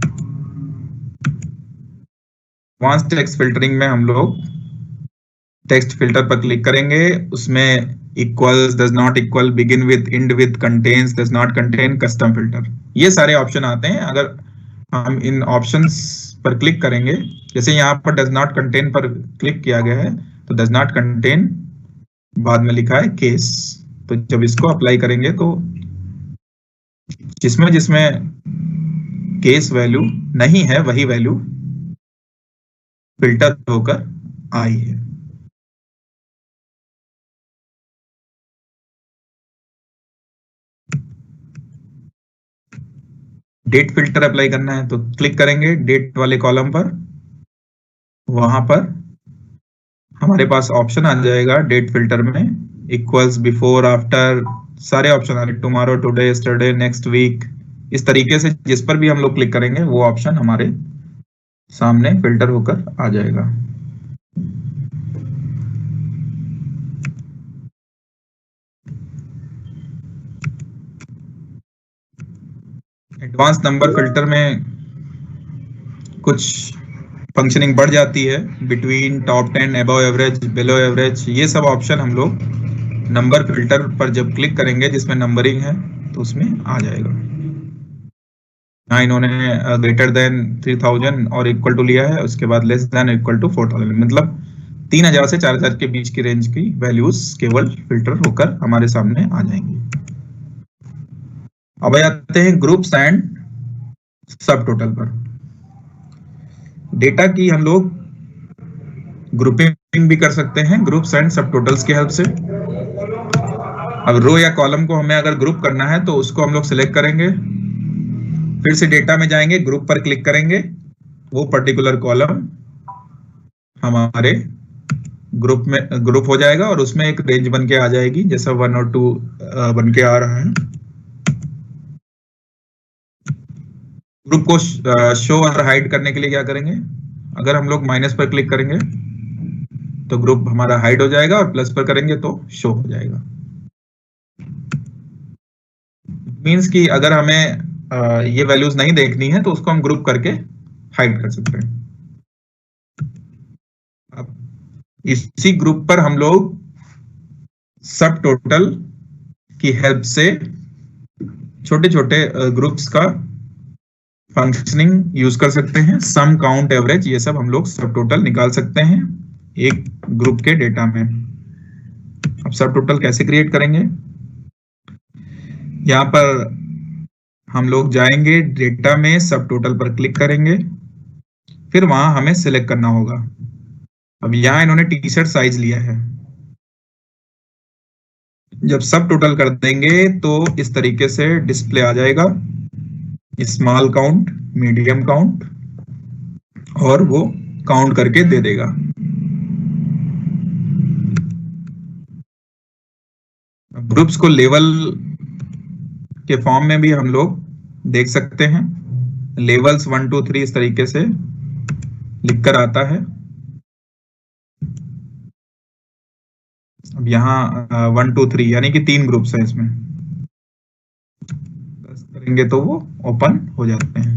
एडवांस टेक्स्ट फिल्टरिंग में हम लोग टेक्स्ट फिल्टर पर क्लिक करेंगे, उसमें equals, does not equal, begin with, and with, contains, does not contain, custom filter, ये सारे ऑप्शन आते हैं। अगर हम इन ऑप्शंस पर क्लिक करेंगे, जैसे यहाँ पर डज नॉट कंटेन पर क्लिक किया गया है, तो डज नॉट कंटेन बाद में लिखा है केस, तो जब इसको अप्लाई करेंगे तो जिसमें जिसमें केस वैल्यू नहीं है वही वैल्यू फिल्टर होकर आई है। डेट फिल्टर अप्लाई करना है तो क्लिक करेंगे डेट वाले कॉलम पर, वहां पर हमारे पास ऑप्शन आ जाएगा डेट फिल्टर में, इक्वल्स, बिफोर, आफ्टर, सारे ऑप्शन आ रहे, tomorrow, today, yesterday, next week. इस तरीके से जिस पर भी हम लोग क्लिक करेंगे वो ऑप्शन हमारे सामने फिल्टर होकर आ जाएगा। एडवांस नंबर फिल्टर में कुछ फंक्शनिंग बढ़ जाती है, between, top 10, above average, below average, ये सब ऑप्शन हम लोग नंबर फिल्टर पर जब क्लिक करेंगे जिसमें नंबरिंग है तो उसमें आ जाएगा। यहाँ इन्होंने ग्रेटर देन 3000 और इक्वल टू लिया है, उसके बाद लेस देन इक्वल टू 4000, मतलब 3000 से 4000 के बीच की रेंज की वैल्यूज केवल फिल्टर होकर हमारे सामने आ जाएंगी। अब आते हैं ग्रुप्स एंड सब टोटल पर। डेटा की हम लोग ग्रुपिंग भी कर सकते हैं ग्रुप्स एंड सब टोटल्स की हेल्प से। अब रो या कॉलम को हमें अगर ग्रुप करना है तो उसको हम लोग सिलेक्ट करेंगे, फिर से डेटा में जाएंगे, ग्रुप पर क्लिक करेंगे, वो पर्टिकुलर कॉलम हमारे ग्रुप हो जाएगा और उसमें एक रेंज बन के आ जाएगी, जैसा 1 और 2 बन के आ रहा है। ग्रुप को शो और हाइड करने के लिए क्या करेंगे, अगर हम लोग माइनस पर क्लिक करेंगे तो ग्रुप हमारा हाइड हो जाएगा और प्लस पर करेंगे तो शो हो जाएगा। मींस कि अगर हमें ये वैल्यूज नहीं देखनी है तो उसको हम ग्रुप करके हाइड कर सकते हैं। अब इसी ग्रुप पर हम लोग सब टोटल की हेल्प से छोटे छोटे ग्रुप्स का फंक्शनिंग यूज कर सकते हैं। सम, काउंट, एवरेज, ये सब हम लोग सब टोटल निकाल सकते हैं एक ग्रुप के डेटा में। अब सब टोटल कैसे क्रिएट करेंगे, यहाँ पर हम लोग जाएंगे डेटा में, सब टोटल पर क्लिक करेंगे, फिर वहां हमें सिलेक्ट करना होगा। अब यहाँ इन्होंने टी शर्ट साइज लिया है, जब सब टोटल कर देंगे तो इस तरीके से डिस्प्ले आ जाएगा, स्मॉल काउंट, मीडियम काउंट, और वो काउंट करके दे देगा। ग्रुप्स को लेवल के फॉर्म में भी हम लोग देख सकते हैं, लेवल्स 1 2 3 इस तरीके से लिखकर आता है। अब यहाँ 1 2 3 यानी कि 3 ग्रुप्स हैं इसमें, करेंगे तो वो ओपन हो जाते हैं।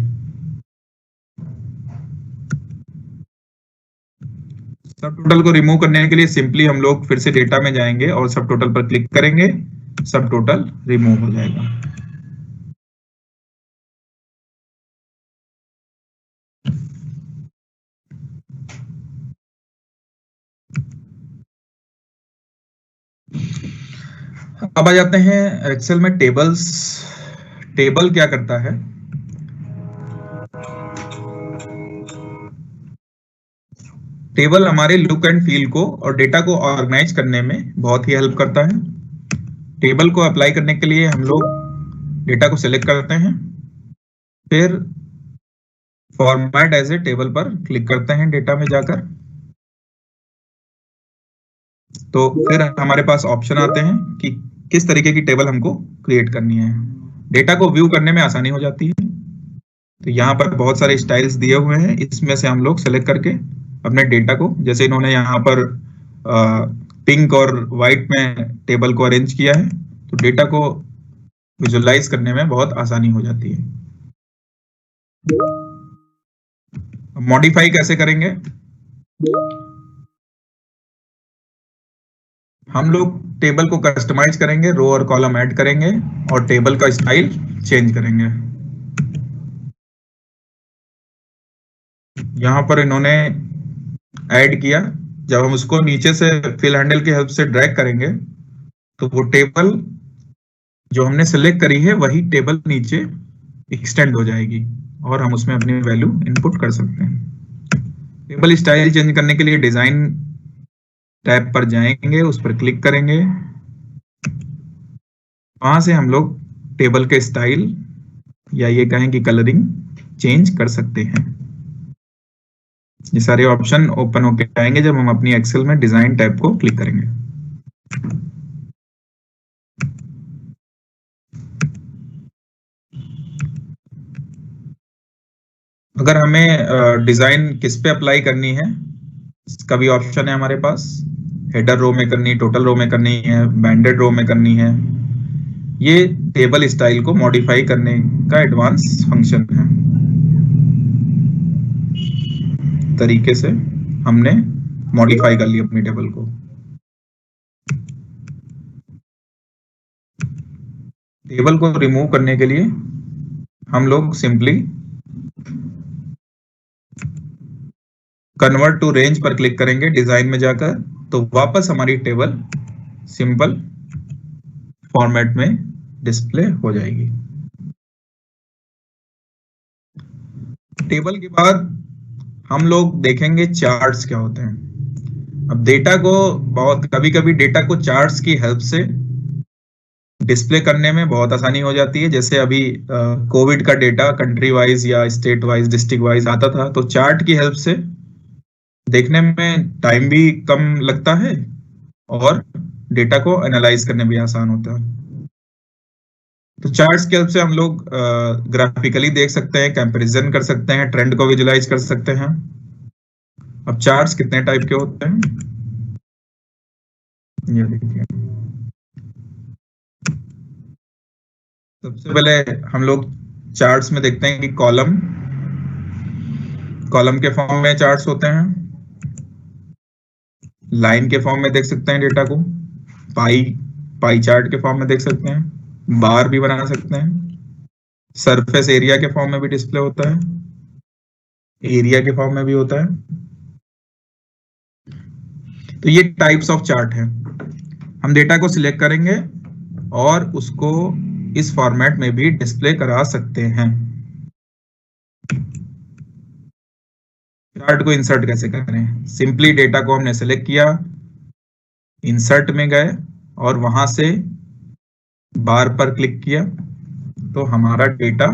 सब टोटल को रिमूव करने के लिए सिंपली हम लोग फिर से डेटा में जाएंगे और सब टोटल पर क्लिक करेंगे, सब टोटल रिमूव हो जाएगा। अब आ जाते हैं एक्सेल में टेबल्स। टेबल क्या करता है? टेबल हमारे लुक एंड फील को और डेटा को ऑर्गेनाइज करने में बहुत ही हेल्प करता है। टेबल को अप्लाई करने के लिए हम लोग डेटा को सिलेक्ट करते हैं, फिर फॉर्मेट एज ए टेबल पर क्लिक करते हैं डेटा में जाकर। तो फिर हमारे पास ऑप्शन आते हैं कि किस तरीके की टेबल हमको क्रिएट करनी है। डेटा को व्यू करने में आसानी हो जाती है। तो यहाँ पर बहुत सारे स्टाइल्स दिए हुए हैं, इसमें से हम लोग सेलेक्ट करके अपने डेटा को, जैसे इन्होंने यहाँ पर पिंक और व्हाइट में टेबल को अरेंज किया है, तो डेटा को विजुअलाइज करने में बहुत आसानी हो जाती है। मॉडिफाई कैसे करेंगे? हम लोग टेबल को कस्टमाइज करेंगे, रो और कॉलम ऐड करेंगे और टेबल का स्टाइल चेंज करेंगे। यहाँ पर इन्होंने ऐड किया, जब हम उसको नीचे से फिल हैंडल की हेल्प से ड्रैग करेंगे तो वो टेबल जो हमने सेलेक्ट करी है वही टेबल नीचे एक्सटेंड हो जाएगी और हम उसमें अपनी वैल्यू इनपुट कर सकते हैं। टेबल स्टाइल चेंज करने के लिए डिजाइन टैब पर जाएंगे, उस पर क्लिक करेंगे, वहां से हम लोग टेबल के स्टाइल या ये कहें कि कलरिंग चेंज कर सकते हैं। ये सारे ऑप्शन ओपन होके आएंगे जब हम अपनी एक्सेल में डिजाइन टैब को क्लिक करेंगे। अगर हमें डिजाइन किस पे अप्लाई करनी है, इसका भी ऑप्शन है हमारे पास। हेडर रो में करनी, टोटल रो में करनी है, बैंडेड रो में करनी है। ये टेबल स्टाइल को मॉडिफाई करने का एडवांस फंक्शन है। तरीके से हमने मॉडिफाई कर लिया अपनी टेबल को। टेबल को रिमूव करने के लिए हम लोग सिंपली कन्वर्ट टू रेंज पर क्लिक करेंगे डिजाइन में जाकर, तो वापस हमारी टेबल सिंपल फॉर्मेट में डिस्प्ले हो जाएगी। टेबल के बाद हम लोग देखेंगे चार्ट्स क्या होते हैं। अब डेटा को कभी कभी डेटा को चार्ट्स की हेल्प से डिस्प्ले करने में बहुत आसानी हो जाती है। जैसे अभी कोविड का डेटा कंट्री वाइज या स्टेट वाइज, डिस्ट्रिक्ट वाइज आता था, तो चार्ट की हेल्प से देखने में टाइम भी कम लगता है और डेटा को एनालाइज करने में भी आसान होता है। तो चार्ट्स की हेल्प से हम लोग ग्राफिकली देख सकते हैं, कंपैरिजन कर सकते हैं, ट्रेंड को विजुलाइज कर सकते हैं। अब चार्ट्स कितने टाइप के होते हैं ये देखिए। सबसे पहले हम लोग चार्ट्स में देखते हैं कि कॉलम के फॉर्म में चार्ट्स होते हैं, लाइन के फॉर्म में देख सकते हैं डेटा को, पाई चार्ट के फॉर्म में देख सकते हैं, बार भी बना सकते हैं, सरफेस एरिया के फॉर्म में भी डिस्प्ले होता है, एरिया के फॉर्म में भी होता है। तो ये टाइप्स ऑफ चार्ट हैं। हम डेटा को सिलेक्ट करेंगे और उसको इस फॉर्मेट में भी डिस्प्ले करा सकते हैं। चार्ट को इंसर्ट कैसे करें? सिंपली डेटा को हमने सेलेक्ट किया, इंसर्ट में गए और वहां से बार पर क्लिक किया तो हमारा डेटा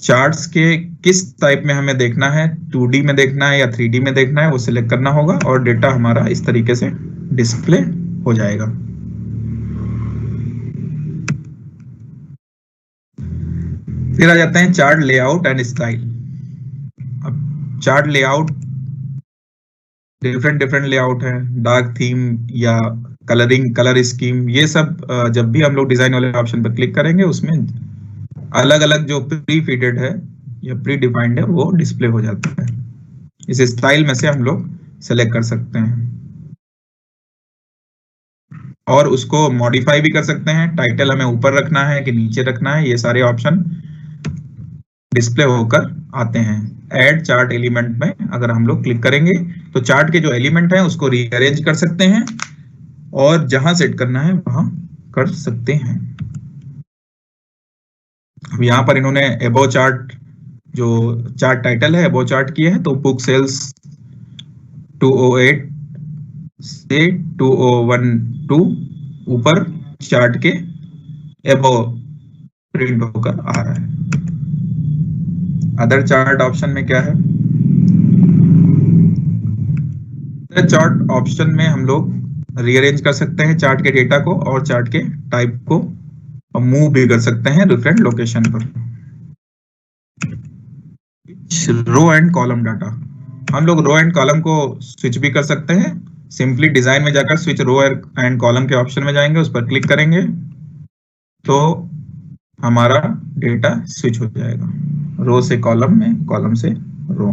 चार्ट्स के किस टाइप में हमें देखना है, 2D में देखना है या 3D में देखना है, वो सिलेक्ट करना होगा और डेटा हमारा इस तरीके से डिस्प्ले हो जाएगा। फिर आ जाते हैं चार्ट लेआउट एंड स्टाइल। अब चार्ट लेआउट डिफरेंट लेआउट है, डार्क थीम या कलरिंग, कलर स्कीम, ये सब जब भी हम लोग डिजाइन वाले ऑप्शन पर क्लिक करेंगे उसमें अलग अलग जो प्री फीडेड है या प्री डिफाइंड है वो डिस्प्ले हो जाता है। इस स्टाइल में से हम लोग सेलेक्ट कर सकते हैं और उसको मॉडिफाई भी कर सकते हैं। टाइटल हमें ऊपर रखना है कि नीचे रखना है, ये सारे ऑप्शन डिस्प्ले होकर आते हैं। ऐड चार्ट एलिमेंट में अगर हम लोग क्लिक करेंगे तो चार्ट के जो एलिमेंट हैं उसको रीअरेंज कर सकते हैं और जहां सेट करना है वहां कर सकते हैं। अब यहाँ पर इन्होंने एबो चार्ट, जो चार्ट टाइटल है एबो चार्ट किया है, तो बुक सेल्स 208 से 2012 ऊपर चार्ट के एबो प्रिंट होकर आ रहा है। अदर चार्ट ऑप्शन में क्या है? चार्ट ऑप्शन में हम लोग रीअरेंज कर सकते हैं चार्ट के डेटा को और चार्ट के टाइप को, और मूव भी कर सकते हैं डिफरेंट लोकेशन पर। रो एंड कॉलम डाटा, हम लोग रो एंड कॉलम को स्विच भी कर सकते हैं। सिंपली डिजाइन में जाकर स्विच रो एंड कॉलम के ऑप्शन में जाएंगे, उस पर क्लिक करेंगे तो हमारा डेटा स्विच हो जाएगा रो से कॉलम में, कॉलम से रो।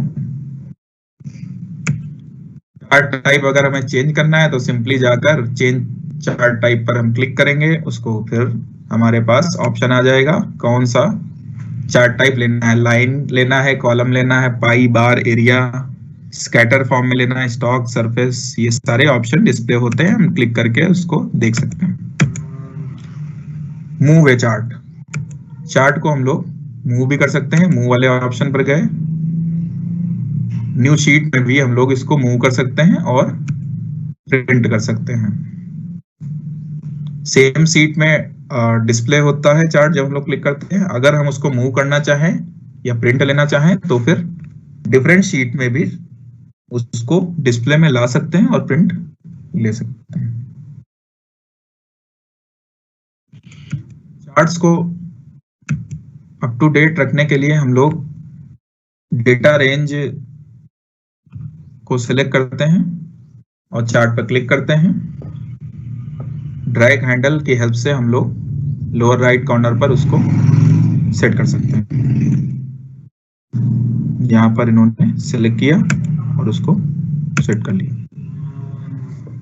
चार्ट टाइप अगर हमें चेंज करना है तो सिंपली जाकर चेंज चार्ट टाइप पर हम क्लिक करेंगे, उसको फिर हमारे पास ऑप्शन आ जाएगा कौन सा चार्ट टाइप लेना है। लाइन लेना है, कॉलम लेना है, पाई, बार, एरिया, स्कैटर फॉर्म में लेना है, स्टॉक, सरफेस, ये सारे ऑप्शन डिस्प्ले होते हैं। हम क्लिक करके उसको देख सकते हैं। मूव ए चार्ट, चार्ट को हम लोग मूव भी कर सकते हैं। मूव वाले ऑप्शन पर गए, न्यू शीट में भी हम लोग इसको मूव कर सकते हैं और प्रिंट कर सकते हैं। सेम शीट में डिस्प्ले होता है चार्ट जब हम लोग क्लिक करते हैं। अगर हम उसको मूव करना चाहें या प्रिंट लेना चाहें तो फिर डिफरेंट शीट में भी उसको डिस्प्ले में ला सकते हैं और प्रिंट ले सकते हैं। चार्ट्स को अप टू डेट रखने के लिए हम लोग डेटा रेंज को सिलेक्ट करते हैं और चार्ट पर क्लिक करते हैं। ड्रैग हैंडल की हेल्प से हम लोग लोअर राइट कॉर्नर पर उसको सेट कर सकते हैं। यहाँ पर इन्होंने सिलेक्ट किया और उसको सेट कर लिया।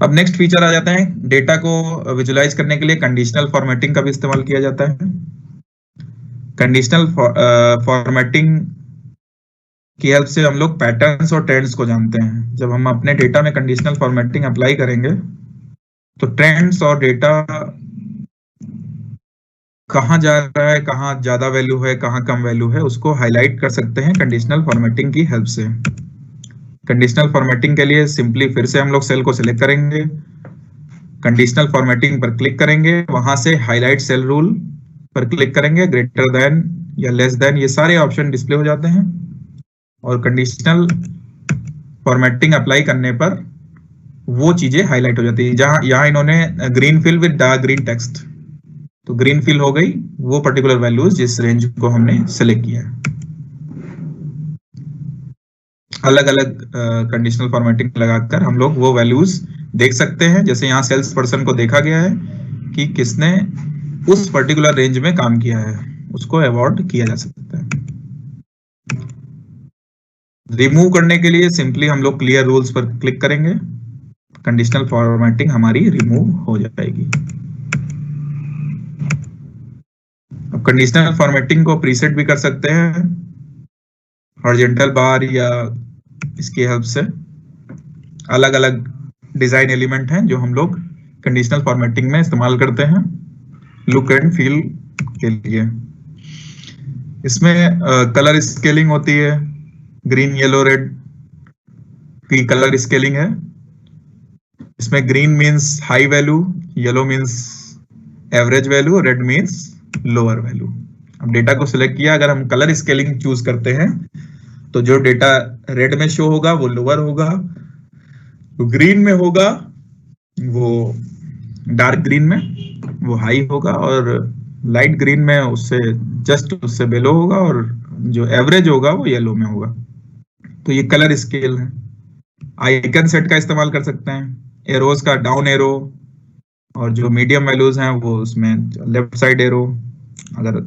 अब नेक्स्ट फीचर आ जाता है, डेटा को विजुलाइज करने के लिए कंडीशनल फॉर्मेटिंग का भी इस्तेमाल किया जाता है। कंडीशनल फॉर्मेटिंग की हेल्प से हम लोग पैटर्न्स और ट्रेंड्स को जानते हैं। जब हम अपने डेटा में कंडीशनल फॉर्मेटिंग अप्लाई करेंगे तो ट्रेंड्स और डेटा कहाँ जा रहा है, कहाँ ज्यादा वैल्यू है, कहाँ कम वैल्यू है, उसको हाईलाइट कर सकते हैं कंडीशनल फॉर्मेटिंग की हेल्प से। कंडीशनल फॉर्मेटिंग के लिए सिंपली फिर से हम लोग सेल को सिलेक्ट करेंगे, कंडीशनल फॉर्मेटिंग पर क्लिक करेंगे, वहां से हाईलाइट सेल रूल पर क्लिक करेंगे, ग्रेटर देन या लेस देन, ये सारे ऑप्शन डिस्प्ले हो जाते हैं। और कंडीशनल फॉर्मेटिंग अप्लाई करने पर वो चीजें हाईलाइट हो जाती है। जहां यहाँ इन्होंने green fill with dark green text, तो ग्रीन फिल हो गई वो पर्टिकुलर वैल्यूज जिस रेंज को हमने सेलेक्ट किया है। अलग अलग कंडीशनल फॉर्मेटिंग लगाकर हम लोग वो वैल्यूज देख सकते हैं। जैसे यहाँ सेल्स पर्सन को देखा गया है कि किसने उस पर्टिकुलर रेंज में काम किया है, उसको अवॉर्ड किया जा सकता है। रिमूव करने के लिए सिंपली हम लोग क्लियर रूल्स पर क्लिक करेंगे, कंडीशनल फॉर्मेटिंग हमारी रिमूव हो जाएगी। अब कंडीशनल फॉर्मेटिंग को प्रीसेट भी कर सकते हैं हॉरिजॉन्टल बार या इसकी हेल्प से। अलग अलग डिजाइन एलिमेंट हैं जो हम लोग कंडीशनल फॉर्मेटिंग में इस्तेमाल करते हैं लुक एंड फील के लिए। इसमें कलर स्केलिंग होती है, ग्रीन, येलो, रेड की कलर स्केलिंग है। इसमें green means high value, yellow means average value, red means lower value. अब डेटा को सिलेक्ट किया, अगर हम कलर स्केलिंग चूज करते हैं तो जो डेटा रेड में शो होगा वो लोअर होगा, तो ग्रीन में होगा वो डार्क ग्रीन में वो हाई होगा, और लाइट ग्रीन में उससे जस्ट उससे बेलो होगा, और जो एवरेज होगा वो येलो में होगा। तो ये कलर स्केल है। आइकन सेट का इस्तेमाल कर सकते हैं, एरोज का डाउन एरो, और जो मीडियम वैल्यूज हैं वो उसमें लेफ्ट साइड एरो। अगर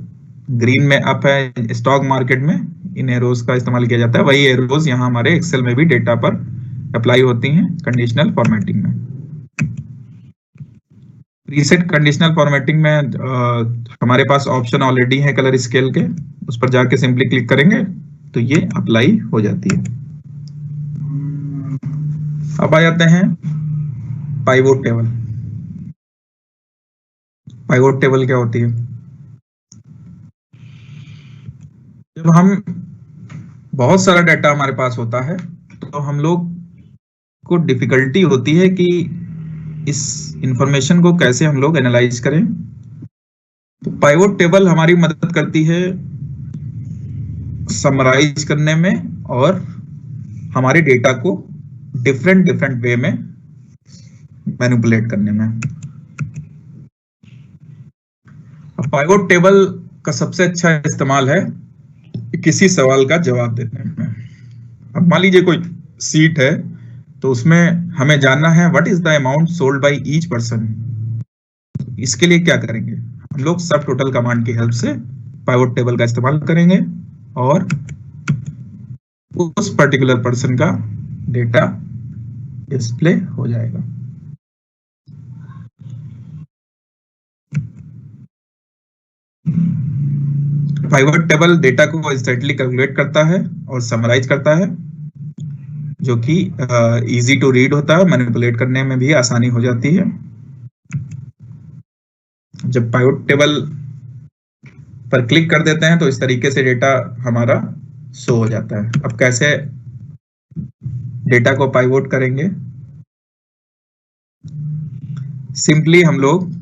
ग्रीन में अप है स्टॉक मार्केट में, इन एरोज का इस्तेमाल किया जाता है, वही एरोज यहाँ हमारे एक्सेल में भी डेटा पर अप्लाई होती हैं कंडीशनल फॉर्मेटिंग में। प्रीसेट कंडीशनल फॉर्मेटिंग में हमारे पास ऑप्शन ऑलरेडी है कलर स्केल के, उस पर जाके सिंपली क्लिक करेंगे तो ये अप्लाई हो जाती है। अब आ जाते हैं पाइवोट टेबल। पाइवोट टेबल क्या होती है? जब हम बहुत सारा डाटा हमारे पास होता है तो हम लोग को डिफिकल्टी होती है कि इस इंफॉर्मेशन को कैसे हम लोग एनालाइज करें। तो पाइवोट टेबल हमारी मदद करती है समराइज करने में और हमारे डेटा को डिफरेंट वे में मैनिपुलेट करने में। पाइवोट टेबल का सबसे अच्छा इस्तेमाल है किसी सवाल का जवाब देने में। अब मान लीजिए कोई सीट है तो उसमें हमें जानना है what is the amount sold by each person. इसके लिए क्या करेंगे? हम लोग सब टोटल कमांड की हेल्प से पाइवोट टेबल का इस्तेमाल करेंगे और उस पर्टिकुलर पर्सन का डेटा डिस्प्ले हो जाएगा। पाइवोट टेबल डेटा को इंस्टेंटली कैलकुलेट करता है और समराइज करता है, जो कि इजी टू रीड होता है, मैनिपुलेट करने में भी आसानी हो जाती है। जब पाइवोट टेबल पर क्लिक कर देते हैं तो इस तरीके से डेटा हमारा शो हो जाता है। अब कैसे डेटा को पाइवोट करेंगे? सिंपली हम लोग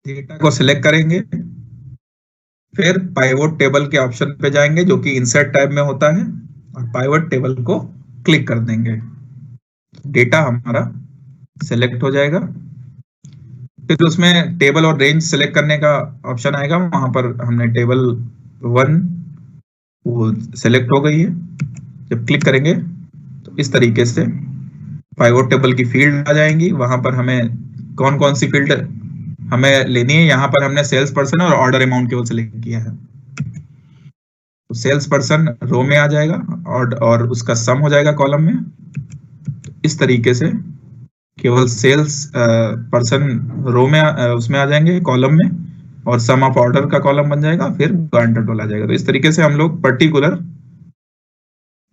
डेटा को सिलेक्ट करेंगे, फिर पाइवोट टेबल के ऑप्शन पे जाएंगे जो कि इंसर्ट टैब में होता है और पाइवोट टेबल को क्लिक कर देंगे। डेटा हमारा सिलेक्ट हो जाएगा। फिर उसमें टेबल और रेंज सिलेक्ट करने का ऑप्शन आएगा, वहां पर हमने टेबल 1 वो सिलेक्ट हो गई है। जब क्लिक करेंगे तो इस तरीके से पाइवोट टेबल की फील्ड आ जाएंगी। वहां पर हमें कौन कौन सी फील्ड हमें लेनी है, यहाँ पर हमने सेल्स पर्सन और ऑर्डर अमाउंट केवल सिलेक्ट किया है। तो सेल्स पर्सन रो में आ जाएगा और उसका सम हो जाएगा कॉलम में। इस तरीके से केवल सेल्स पर्सन रो में उसमें आ जाएंगे कॉलम में, और सम ऑफ ऑर्डर का कॉलम बन जाएगा, फिर ग्रांट टोटल आ जाएगा। तो इस तरीके से हम लोग पर्टिकुलर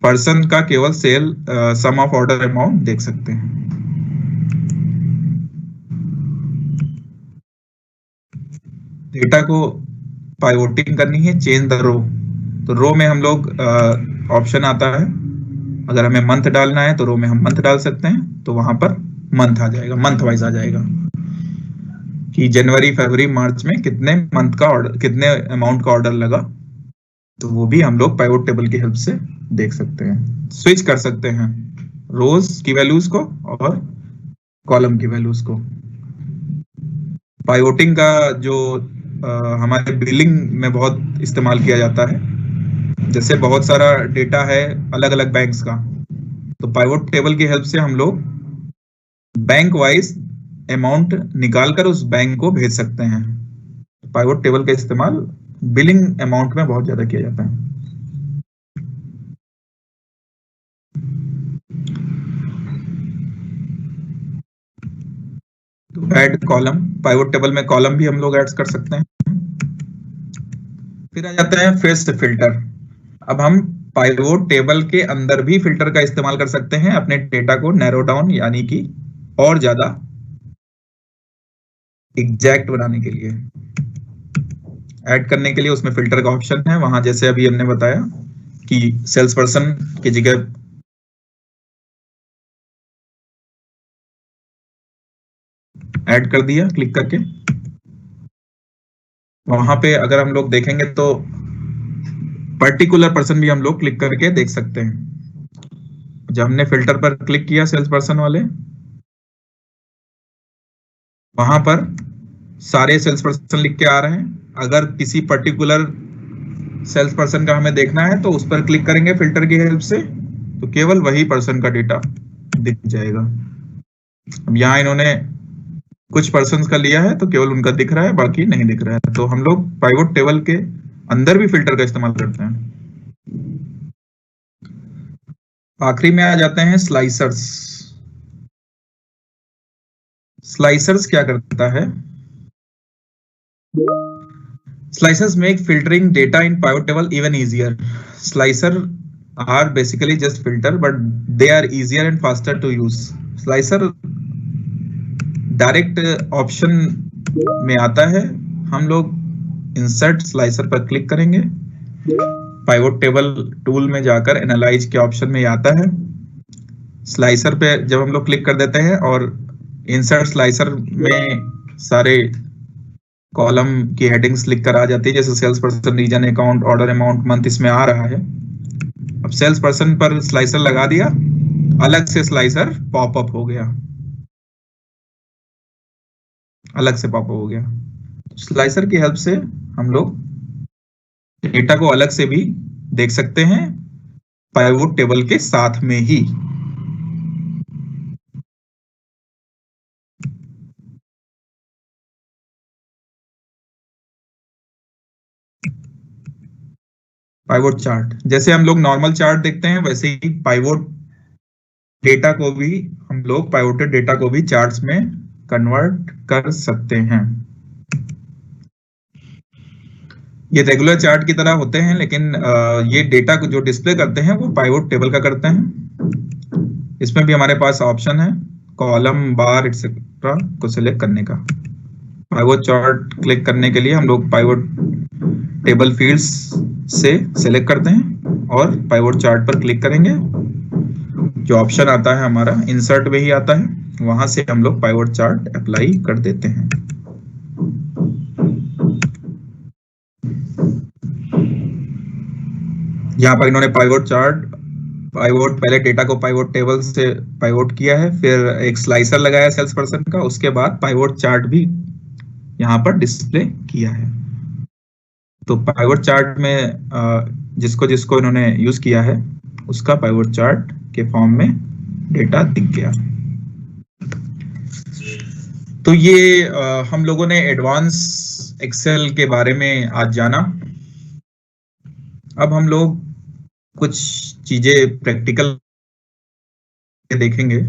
पर्सन का केवल cell sum of order amount देख सकते हैं। डेटा को पाइवोटिंग करनी है, चेंज द रो। तो रो में हम लोग ऑप्शन आता है, अगर हमें मंथ डालना है तो रो में हम मंथ डाल सकते हैं, तो वहां पर मंथ आ जाएगा, मंथ वाइज आ जाएगा कि जनवरी फरवरी मार्च में कितने मंथ का ऑर्डर, कितने अमाउंट का ऑर्डर लगा। तो वो भी हम लोग पाइवोट टेबल की हेल्प से देख सकते हैं। स्विच कर सकते हैं रोज की वैल्यूज को और कॉलम की वैल्यूज को। पाइवोटिंग का जो हमारे बिलिंग में बहुत इस्तेमाल किया जाता है, जैसे बहुत सारा डेटा है अलग अलग बैंक्स का, तो पाइवोट टेबल की हेल्प से हम लोग बैंक वाइज अमाउंट निकालकर उस बैंक को भेज सकते हैं। पाइवोट टेबल का इस्तेमाल बिलिंग अमाउंट में बहुत ज्यादा किया जाता है। तो ऐड कॉलम, पाइवोट टेबल में कॉलम भी हम लोग ऐड कर सकते हैं। फिर आ जाते हैं फिर से फिल्टर। अब हम पाइवोट टेबल के अंदर भी फिल्टर का इस्तेमाल कर सकते हैं अपने डेटा को नैरो डाउन, यानी कि और ज्यादा एग्जैक्ट बनाने के लिए। ऐड करने के लिए उसमें फिल्टर का ऑप्शन है, वहां जैसे अभी हमने बताया कि सेल्स पर्सन की जगह ऐड कर दिया क्लिक करके। वहां पे अगर हम लोग देखेंगे तो पर्टिकुलर पर्सन भी हम लोग क्लिक करके देख सकते हैं। जब हमने फिल्टर पर क्लिक किया सेल्स पर्सन वाले, वहां पर सारे सेल्स पर्सन लिख के आ रहे हैं। अगर किसी पर्टिकुलर सेल्स पर्सन का हमें देखना है तो उस पर क्लिक करेंगे फिल्टर की हेल्प से, तो केवल वही पर्सन का डेटा दिख जाएगा। अब यहाँ इन्होंने कुछ पर्सन्स का लिया है तो केवल उनका दिख रहा है, बाकी नहीं दिख रहा है। तो हम लोग पाइवोट टेबल के अंदर भी फिल्टर का इस्तेमाल करते हैं। आखिरी में आ जाते हैं स्लाइसर्स। स्लाइसर्स क्या करता है? Slicers make filtering data in pivot table even easier. Slicer are basically just filter, but they are easier and faster to use. Slicer direct option में आता है। हम लोग इंसर्ट स्लाइसर पर क्लिक करेंगे, पाइवोट टेबल टूल में जाकर analyse के ऑप्शन में आता है। स्लाइसर पे जब हम लोग क्लिक कर देते हैं और इंसर्ट स्लाइसर में सारे कॉलम की हेडिंग्स लिख कर आ जाती है, जैसे sales person, region, account, order amount, month इसमें आ रहा है। अब सेल्स पर्सन पर स्लाइसर लगा दिया, अलग से स्लाइसर पॉपअप हो गया, अलग से पॉपअप हो गया। स्लाइसर की हेल्प से हम लोग डेटा को अलग से भी देख सकते हैं, पाइवोट टेबल के साथ में ही। पाइवोट चार्ट, जैसे हम लोग नॉर्मल चार्ट देखते हैं, वैसे ही पाइवोट डेटा को भी हम लोग पाइवोटेड डेटा को भी चार्ट्स में कन्वर्ट कर सकते हैं। ये रेगुलर चार्ट की तरह होते हैं, लेकिन ये डेटा को जो डिस्प्ले करते हैं वो पाइवोट टेबल का करते हैं। इसमें भी हमारे पास ऑप्शन है कॉलम, बार एक्सेट्रा को सिलेक्ट करने का। पाइवोट चार्ट क्लिक करने के लिए हम लोग पाइवोट टेबल फील्ड्स से सिलेक्ट करते हैं और पाइवोट चार्ट पर क्लिक करेंगे। जो ऑप्शन आता है हमारा इंसर्ट में ही आता है, वहां से हम लोग पाइवोट चार्ट अप्लाई कर देते हैं। यहाँ पर इन्होंने पाइवोट चार्ट, पाइवोट पहले डेटा को पाइवोट टेबल से पाइवोट किया है, फिर एक स्लाइसर लगाया सेल्स पर्सन का, उसके बाद पाइवोट चार्ट भी यहाँ पर डिस्प्ले किया है। तो पाइवोट चार्ट में जिसको जिसको इन्होंने यूज किया है उसका पाइवोट चार्ट के फॉर्म में डेटा दिख गया। तो ये हम लोगों ने एडवांस एक्सेल के बारे में आज जाना। अब हम लोग कुछ चीजें प्रैक्टिकल देखेंगे।